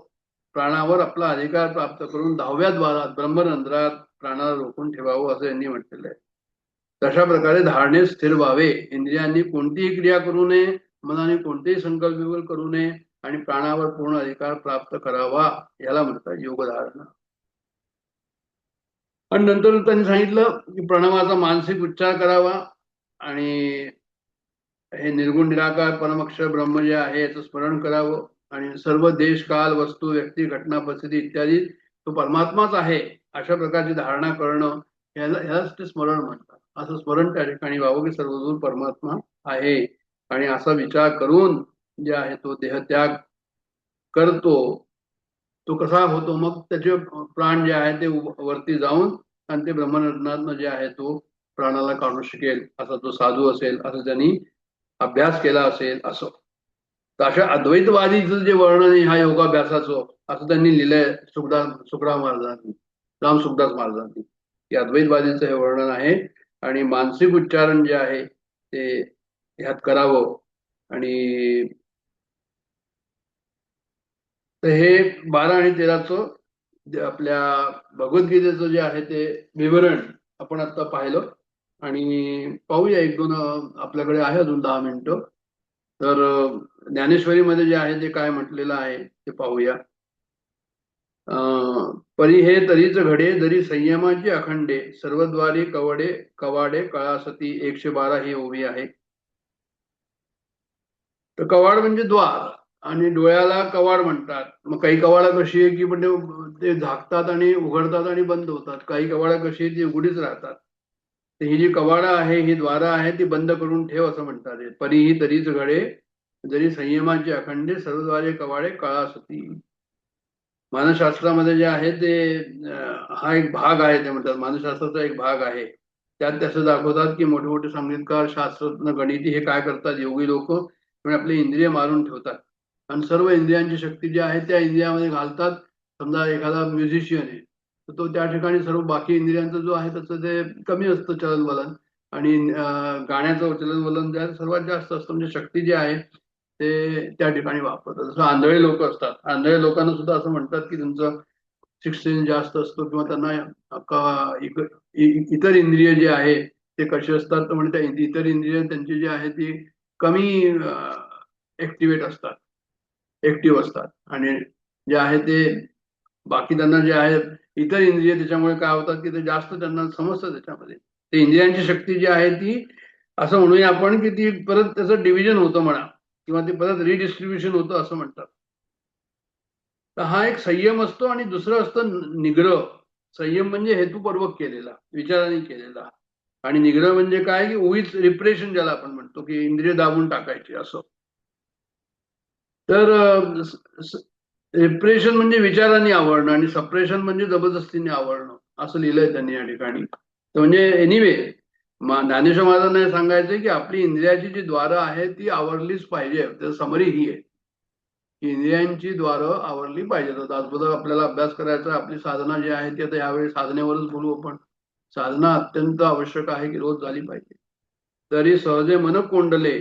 प्राणावर आपला अधिकार प्राप्त करून 10व्या द्वारात ब्रह्मरंध्रात प्राणाला रोखून ठेवावं असं यांनी म्हटलेलं आहे. तशा प्रकारे धारणेत स्थिर व्हावे. इंद्रियांनी कोणतीही क्रिया करू नये, मनाने कोणतेही संकल्प विकल्प करू नये आणि प्राणावर पूर्ण अधिकार प्राप्त करावा, याला म्हणतात योगधारणा. आणि नंतर त्यांनी सांगितलं की प्रणवाचा मानसिक उच्चार करावा आणि हे निर्गुण निराकार परमक्षर ब्रह्म जे आहे याचं स्मरण करावं आणि सर्व देश काल वस्तू व्यक्ती घटना परिस्थिती इत्यादी तो परमात्माच आहे अशा प्रकारची धारणा करणं ह्यालाच ते स्मरण म्हणतात. असं स्मरण त्या ठिकाणी व्हावं की सर्वदूर परमात्मा आहे आणि असा विचार करून जे आहे तो देहत्याग करतो. तो कसा होतो, मग त्याचे प्राण जे आहे ते वरती जाऊन आणि ते ब्रह्मरत्नातनं जे आहे तो प्राणाला काढू शकेल असा तो साधू असेल असं त्यांनी अभ्यास केला असेल असं. तर अशा अद्वैतवादीचं जे वर्णन आहे ह्या योगाभ्यासाचं असं त्यांनी लिहिलंय सुखराम महाराजांनी, राम सुखदास महाराजांनी की अद्वैतवादीचं हे वर्णन आहे आणि मानसिक उच्चारण जे आहे ते ह्यात करावं. आणि तर हे 12 आणि 13चं आपल्या भगवद्गीतेचं जे आहे ते विवरण आपण आता पाहिलं. आणि पाहूया एक दोन आपल्याकडे आहे अजून 10 मिनिटं. तर ज्ञानेश्वरीमध्ये जे आहे ते काय म्हटलेलं आहे ते पाहूया. परी हे तरीच घडे जरी संयमाची अखंडे सर्वद्वारी कवडे कवाडे कळासती 112 ही ओवी आहे. तर कवाड म्हणजे द्वार आणि डोळ्याला कवाड म्हणतात. मग काही कवाडा कशी आहे की म्हणजे ते झाकतात आणि उघडतात आणि बंद होतात. काही कवाडा कशी आहे ती उघडीच राहतात. तर ही जी कवाडा आहे ही द्वारा आहे ती बंद करून ठेव असं म्हणतात. परीही तरीच घडे जरी संयमाची अखंडे सर्वद्वारे कवाडे कळासती. मानसशास्त्रामध्ये जे आहे ते हा एक भाग आहे. ते म्हणतात मानसशास्त्राचा एक भाग आहे. त्यात त्याचं दाखवतात की मोठे मोठे संगीतकार शास्त्रज्ञ गणिती हे काय करतात योगी लोक म्हणजे आपले इंद्रिय मारून ठेवतात आणि सर्व इंद्रियांची शक्ती जी आहे त्या इंद्रियामध्ये घालतात. समजा एखादा म्युझिशियन आहे तर तो त्या ठिकाणी सर्व बाकी इंद्रियांचा जो आहे त्याचं ते कमी असतं चलनवलन आणि गाण्याचं चलनवलन जे आहे सर्वात जास्त असतं. म्हणजे शक्ती जी आहे ते त्या ठिकाणी वापरतात. जसं आंधळे लोक असतात. आंधळे लोकांना सुद्धा असं म्हणतात की तुमचं 16 जास्त असतो किंवा त्यांना इतर इंद्रिय जे आहे ते कसे असतात तर म्हणजे त्या इतर इंद्रिय त्यांची जी आहे ती कमी ऍक्टिव्हेट असतात, ऍक्टिव्ह असतात. आणि जे आहे ते बाकी त्यांना जे आहे इतर इंद्रिय त्याच्यामुळे काय होतात की ते जास्त त्यांना समजतं त्याच्यामध्ये. ते इंद्रियांची शक्ती जी आहे ती असं म्हणूया आपण की ती परत त्याचं डिव्हिजन होतं म्हणा किंवा ते परत रिडिस्ट्रीब्युशन होतं असं म्हणतात. तर हा एक संयम असतो आणि दुसरं असतं निग्रह. संयम म्हणजे हेतुपूर्वक केलेला, विचाराने केलेला. आणि निग्रह म्हणजे काय की उगीच रिप्रेशन ज्याला आपण म्हणतो की इंद्रिय दाबून टाकायचे असं. तर रिप्रेशन म्हणजे विचाराने आवडणं आणि सप्रेशन म्हणजे जबरदस्तीने आवडणं असं लिहिलंय त्यांनी या ठिकाणी. तर म्हणजे एनिवे ज्ञानेश्वर महाराजांना हे सांगायचंय की आपली इंद्रियाची जी द्वारं आहे ती आवरलीच पाहिजे. तर समरी ही आहे की इंद्रियांची द्वारं आवरली पाहिजेत. आता अद्भुत आपल्याला अभ्यास करायचा आपली साधना जी आहे ती आता यावेळी साधनेवरच बोलू आपण. साधना अत्यंत आवश्यक आहे की रोज झाली पाहिजे. तरी सहजे मन कोंडले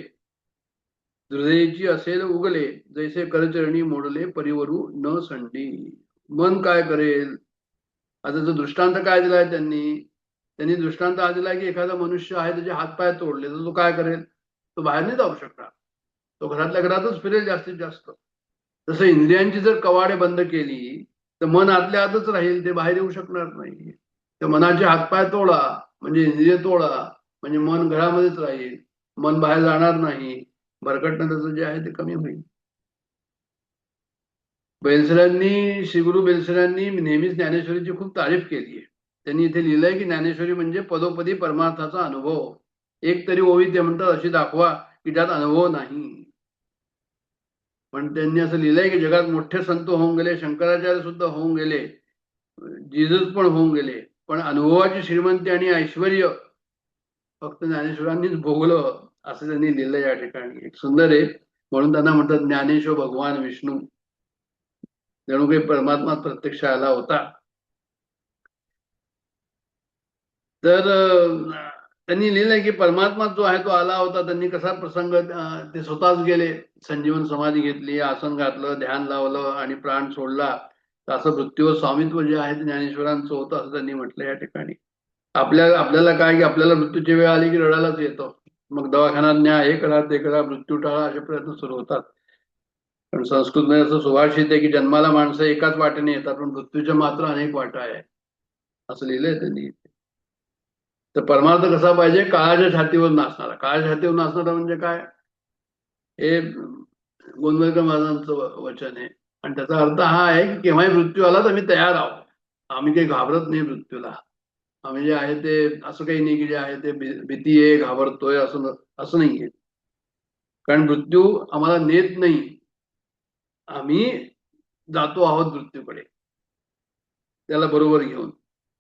हृदयची असेल उगले जैसे करचरणी मोडले परिवरू न संडी. मन काय करेल. आता जो दृष्टांत काय दिलाय त्यांनी दृष्टांत हा दिलाय की एखादा मनुष्य आहे त्याचे हातपाय तोडले तर तो काय करेल. तो बाहेर नाही जाऊ शकणार. तो घरातल्या घरातच फिरेल जास्तीत जास्त. तसं इंद्रियांची जर कवाडे बंद केली तर मन आतल्या आतच राहील. ते बाहेर येऊ शकणार नाही. तर मनाचे हातपाय तोडा म्हणजे इंद्रिय तोडा म्हणजे मन घरामध्येच राहील. मन बाहेर जाणार नाही. भरकटणं त्याचं जे आहे ते कमी होईल. श्रीगुरु बेलसरांनी नेहमीच ज्ञानेश्वरीची खूप तारीफ केली आहे. त्यांनी इथे लिहिलंय की ज्ञानेश्वरी म्हणजे पदोपदी परमार्थाचा अनुभव. एक तरी ओवी ते म्हणतात अशी दाखवा की ज्यात अनुभव नाही. पण त्यांनी असं लिहिलंय की जगात मोठे संत होऊन गेले, शंकराचार्य सुद्धा होऊन गेले, जिजस पण होऊन गेले, पण अनुभवाची श्रीमंती आणि ऐश्वर फक्त ज्ञानेश्वरांनीच भोगलं असं त्यांनी लिहिलं या ठिकाणी. एक सुंदर आहे. म्हणून त्यांना म्हणतात ज्ञानेश्वर भगवान विष्णू. जणू काही परमात्मा प्रत्यक्ष आला होता. तर त्यांनी लिहिलंय की परमात्मा जो आहे तो आला होता. त्यांनी कसा प्रसंग ते स्वतःच गेले, संजीवन समाधी घेतली, आसन घातलं, ध्यान लावलं आणि प्राण सोडला. तर असं मृत्यूवर स्वामित्व जे आहे ते ज्ञानेश्वरांचं होतं असं त्यांनी म्हटलं या ठिकाणी. आपल्याला काय की आपल्याला मृत्यूची वेळ आली की रडायलाच येतो. मग दवाखान्यात न्या, हे करा ते करा, मृत्यू टाळा असे प्रयत्न सुरू होतात. पण संस्कृतमध्ये असं सुभाषित आहे की जन्माला माणसं एकाच वाटेने येतात पण मृत्यूच्या मात्र अनेक वाटा आहे असं लिहिलंय त्यांनी. तर परमार्थ कसा पाहिजे. काळाच्या छातीवर नाचणारा. काळाच्या छातीवर नाचणारा म्हणजे काय. हे गोंदवलेकर महाराजांचं वचन आहे. आणि त्याचा अर्थ हा आहे की केव्हाही मृत्यू आला तर आम्ही तयार आहोत. आम्ही काही घाबरत नाही मृत्यूला. आम्ही जे आहे ते असं काही नाही की जे आहे ते भीती आहे घाबरतोय असं नाहीये. कारण मृत्यू आम्हाला नेत नाही. आम्ही जातो आहोत मृत्यूकडे त्याला बरोबर घेऊन.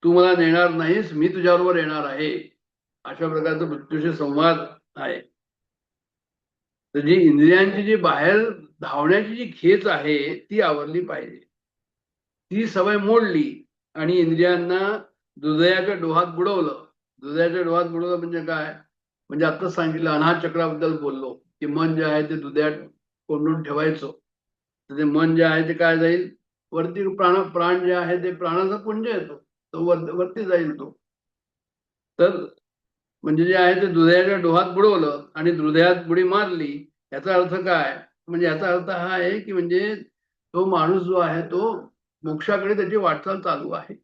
तू मला नेणार नाहीस, मी तुझ्याबरोबर येणार आहे. अशा प्रकारचा मृत्यूशी संवाद आहे. तर जी इंद्रियांची जी बाहेर धावण्याची जी खेच आहे ती आवरली पाहिजे. ती सवय मोडली आणि इंद्रियांना हृदयाच्या डोहात बुडवलं. हृदयाच्या डोहात बुडवलं म्हणजे काय? म्हणजे आताच सांगितलं, अनाहत चक्राबद्दल बोललो की मन जे आहे ते हृदयात कोंडून ठेवायचं. तर ते मन जे आहे ते काय जाईल वरती, प्राण जे आहे ते प्राणाचा पुंज येतो, तो वरती जाईल तो. तर म्हणजे जे आहे ते हृदयाच्या डोहात बुडवलं आणि हृदयात बुडी मारली. याचा अर्थ काय? म्हणजे याचा अर्थ हा आहे की म्हणजे तो माणूस जो आहे तो मोक्षाकडे त्याची वाटचाल चालू आहे.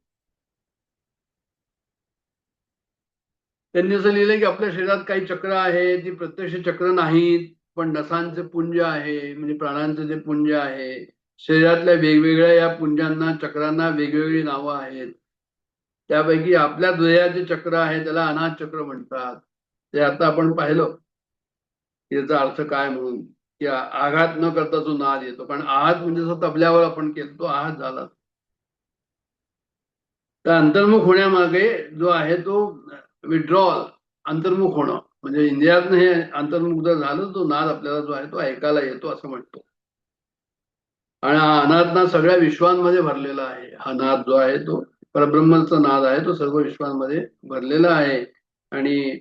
त्यांनी असं लिहिलंय की आपल्या शरीरात काही चक्र आहे, ती प्रत्यक्ष चक्र नाहीत, पण नसांचे पुंज आहे, म्हणजे प्राणांचे जे पुंज आहे. शरीरातल्या वेगवेगळ्या या पुंजांना, चक्रांना वेगवेगळी नावं आहेत. त्यापैकी आपल्या हृदयाचे चक्र आहे त्याला अनाहत चक्र म्हणतात. ते आता आपण पाहिलं याचा अर्थ काय म्हणून, की आघात न करता जो नाद येतो. कारण आहात म्हणजे जसं तबल्यावर आपण केलं तो आहात झाला. तर अंतर्मुख होण्यामागे जो आहे तो विड्रॉल, अंतर्मुख होणं, म्हणजे इंद्रियातनं हे अंतर्मुख जर झालं तो नाद आपल्याला जो आहे तो ऐकायला येतो असं म्हणतो. आणि हा अनाद नाद सगळ्या विश्वांमध्ये भरलेला आहे. हा नाद जो आहे तो परब्रह्मचा नाद आहे, तो सर्व विश्वांमध्ये भरलेला आहे. आणि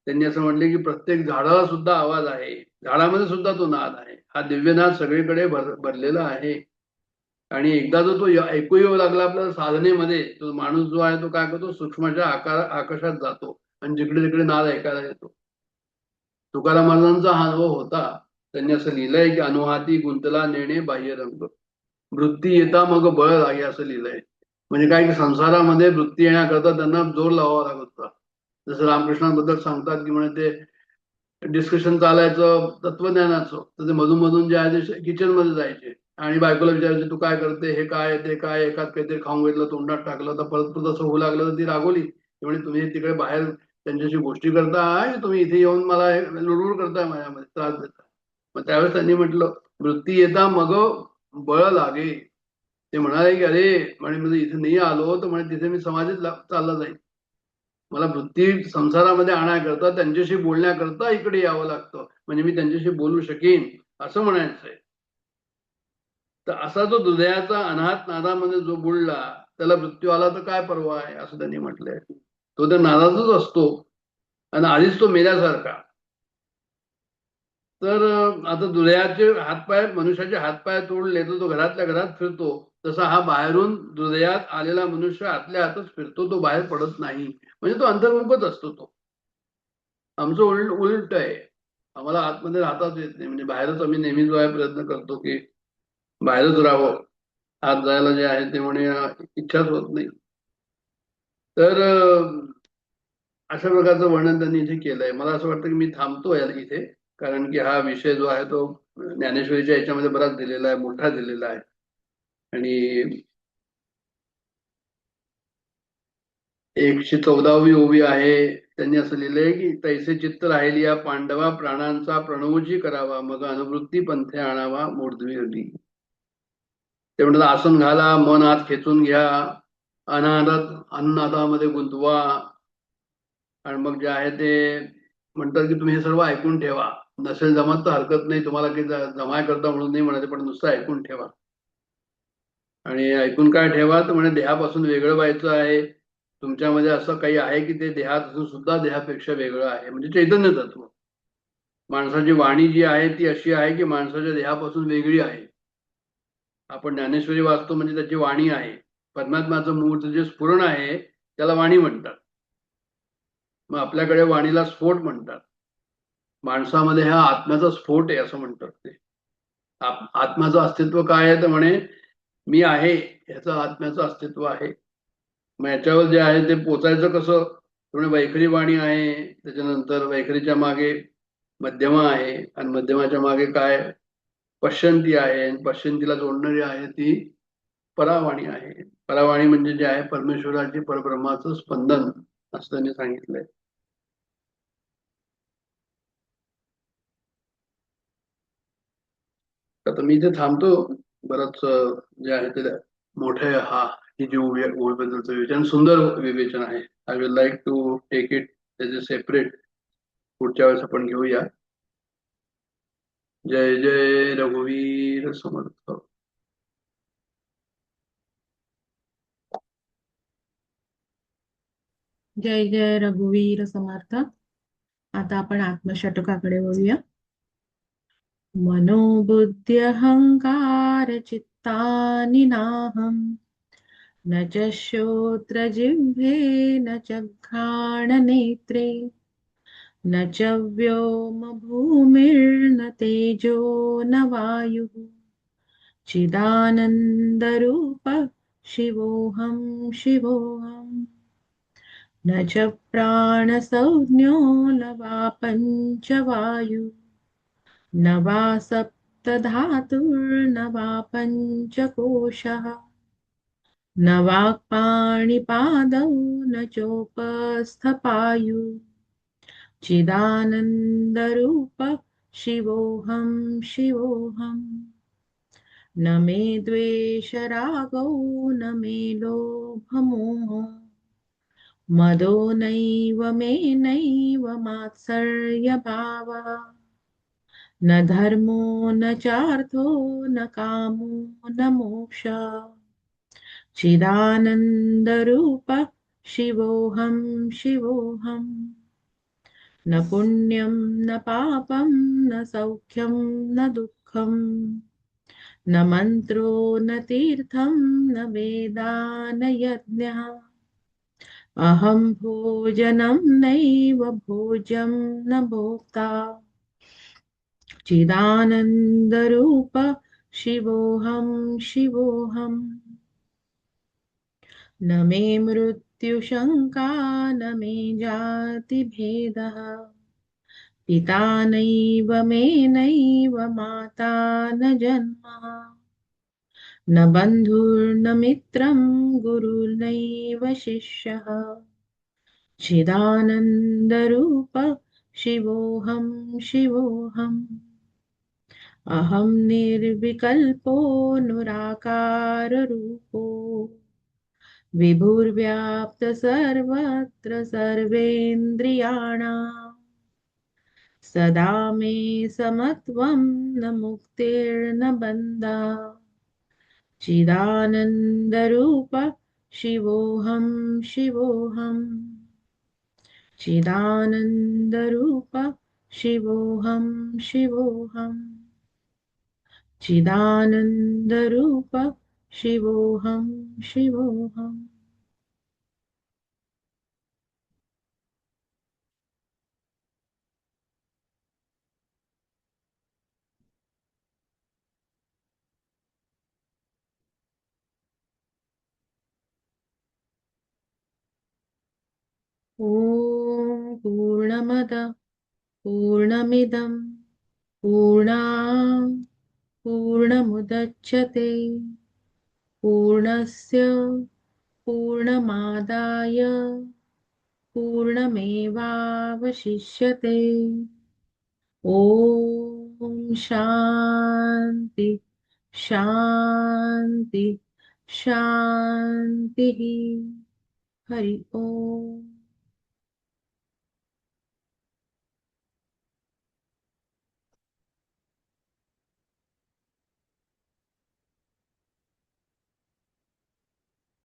त्यांनी असं म्हणले की प्रत्येक झाडाला सुद्धा आवाज आहे, झाडामध्ये सुद्धा तो नाद आहे. हा दिव्यनाद सगळीकडे भरलेला आहे. आणि एकदा जो तो ऐकू येऊ लागला आपल्या साधनेमध्ये, तो माणूस जो आहे तो काय करतो, सूक्ष्माच्या आकाशात जातो आणि जिकडे तिकडे नाद ऐकायला येतो. तुकाराम महाराजांचा हा अनुभव होता. त्यांनी असं लिहिलंय की अनुहाती गुंतला नेणे बाह्य रंग, वृत्ती येता मग बळ लागे, असं लिहिलंय. म्हणजे काय की संसारामध्ये वृत्ती येण्याकरता त्यांना जोर लावावा लागत होता. जसं रामकृष्णांबद्दल सांगतात की म्हणे ते डिस्कशन चालायचं तत्वज्ञानाचं, तर ते मधून मधून जे आहे ते किचन मध्ये जायचे आणि बायकोला विचारायचे तू काय करते, हे काय ते काय, एकात काहीतरी खाऊन घेतलं तोंडात टाकलं तर परत तसं होऊ लागलं तर ती रागवली. म्हणजे तुम्ही तिकडे बाहेर त्यांच्याशी गोष्टी करताय, तुम्ही इथे येऊन मला लुडबुड करताय, माझ्यामध्ये त्रास देताय. मग त्यावेळेस त्यांनी म्हटलं वृत्ती येता मग बळ लागे. ते म्हणाले की अरे म्हणे म्हणजे इथे नाही आलो तर म्हणे तिथे मी समाधीत चालला जाईल. मला वृत्ती संसारामध्ये आणण्याकरता, त्यांच्याशी बोलण्याकरता इकडे यावं लागतं, म्हणजे मी त्यांच्याशी बोलू शकेन असं म्हणायचंय. तर असा जो हृदयाचा अनाहत नादामध्ये जो बुडला त्याला मृत्यू आला तर काय परवा आहे, असं त्यांनी म्हटलंय. तो त्या नादातच असतो आणि आधीच तो मेल्यासारखा. तर आता हृदयाचे हातपाय, मनुष्याचे हातपाय तोडले तर तो घरातल्या घरात फिरतो, तसा हा बाहेरून हृदयात आलेला मनुष्य आतल्या आतच फिरतो, तो बाहेर पडत नाही. म्हणजे तो अंतर्मुखच असतो. तो आमचं उलट आहे. आम्हाला आतमध्ये राहताच येत नाही, म्हणजे बाहेरच आम्ही नेहमी जो आहे प्रयत्न करतो की बाहेरच राहावं. आत जायला जे आहे ते म्हणे इच्छाच होत नाही. तर अशा प्रकारचं वर्णन त्यांनी इथे केलंय. मला असं वाटतं की मी थांबतो इथे, कारण की हा विषय जो आहे तो ज्ञानेश्वरीच्या याच्यामध्ये बराच दिलेला आहे, मोठा दिलेला आहे. आणि 114वी ओवी आहे. त्यांनी असं लिहिलंय की तैसे चित्त राहिली या पांडवा, प्राणांचा प्रणवजी करावा, मग अनुवृत्ती पंथे आणावा मूर्ध्वी. ते म्हणतात आसन घाला, मन आत खेचून घ्या, अन्ननादामध्ये गुंतवा. आणि मग जे आहे ते म्हणतात की तुम्ही हे सर्व ऐकून ठेवा. नसेल जमत तर हरकत नाही, तुम्हाला काही जमाय करता म्हणून नाही म्हणायचं, पण नुसतं ऐकून ठेवा. आणि ऐकून काय ठेवा तर म्हणजे देहापासून वेगळं व्हायचं आहे. तुमच्यामध्ये असं काही आहे की ते देहात असून सुद्धा देहापेक्षा वेगळं आहे, म्हणजे चैतन्य तत्व. माणसाची वाणी जी आहे ती अशी आहे की माणसाच्या देहापासून वेगळी आहे. आपण ज्ञानेश्वरी वाचतो म्हणजे त्याची वाणी आहे. परमात्म्याचं मूर्त जे स्फुरण आहे त्याला वाणी म्हणतात. मग आपल्याकडे वाणीला स्फोट म्हणतात. माणसामध्ये हा आत्म्याचा स्फोट आहे असं म्हणतात ते. आत्म्याचं अस्तित्व काय आहे तर म्हणे मी आहे, ह्याचं आत्म्याचं अस्तित्व आहे. मग याच्यावर जे आहे ते पोचायचं कसं, म्हणजे वैखरी वाणी आहे, त्याच्यानंतर वैखरीच्या मागे मध्यमा आहे, आणि मध्यमाच्या मागे काय पश्चंती आहे, आणि पश्चंतीला जोडणारी आहे ती परावाणी आहे. परावाणी म्हणजे जे आहे परमेश्वराचे, परब्रह्माचं स्पंदन असं त्यांनी सांगितलंय. आता मी इथे थांबतो. बरंच जे आहे ते मोठे ही जी ओळीबद्दलचं विवेचन, सुंदर विवेचन आहे. I will like to take it as a separate. पुढच्या वेळेस आपण घेऊया. जय जय रघुवीर समर्थ. जय जय रघुवीर समर्थ. आता आपण आत्मषटकाकडे वळूया. मनोबुद्ध्यहंकार चित्तानि नाहं न च श्रोत्रजिह्वे न च घ्राणनेत्रे न च व्योमभूमिर्न तेजो न वायुः चिदानन्दरूपः शिवोऽहं शिवोऽहम् न च प्राणसंज्ञो न वा पञ्चवायु न वा सप्तधातुर्न वा पञ्चकोशः न वाक्पाणिपादौ न चोपस्थपायु चिदानन्दरूपः शिवोऽहं शिवोऽहम् न मे द्वेषरागौ न मे लोभमोहो मदो नैव मे नैव मात्सर्यभावः न धर्मो न चार्थो न कामो न मोक्षः चिदानन्दरूपः शिवोऽहं शिवोऽहम् न पुण्यं न पापं न सौख्यं न दुःखं न मन्त्रो न तीर्थं न वेदा न यज्ञः अहं भोजनं नैव भोज्यं न भोक्ता चिदानन्दरूपः शिवोऽहं शिवोऽहम् न मे मृत्युशङ्का न मे जातिभेदः पिता नैव मे नैव माता न जन्म न बन्धुर्न मित्रं गुरुर्नैव शिष्यः चिदानन्दरूपः शिवोऽहं शिवोऽहम् अहं निर्विकल्पो निराकाररूपो विभुर्व्याप्त सर्वत्र सर्वेन्द्रियाणां सदा मे समत्वं न मुक्तिर्न बन्धः चिदानन्दरूपः शिवोऽहं शिवोऽहम् चिदानन्दरूपः शिवोऽहं शिवोऽहम् चिदानन्दरूपः शिवोऽहं शिवोऽहम्. ॐ पूर्णमद पूर्णमिदं पूर्णात् पूर्णमुदच्यते पूर्णस्य पूर्णमादाय पूर्णमेवावशिष्यते. ॐ शान्ति शान्ति शान्तिः. हरि ओम.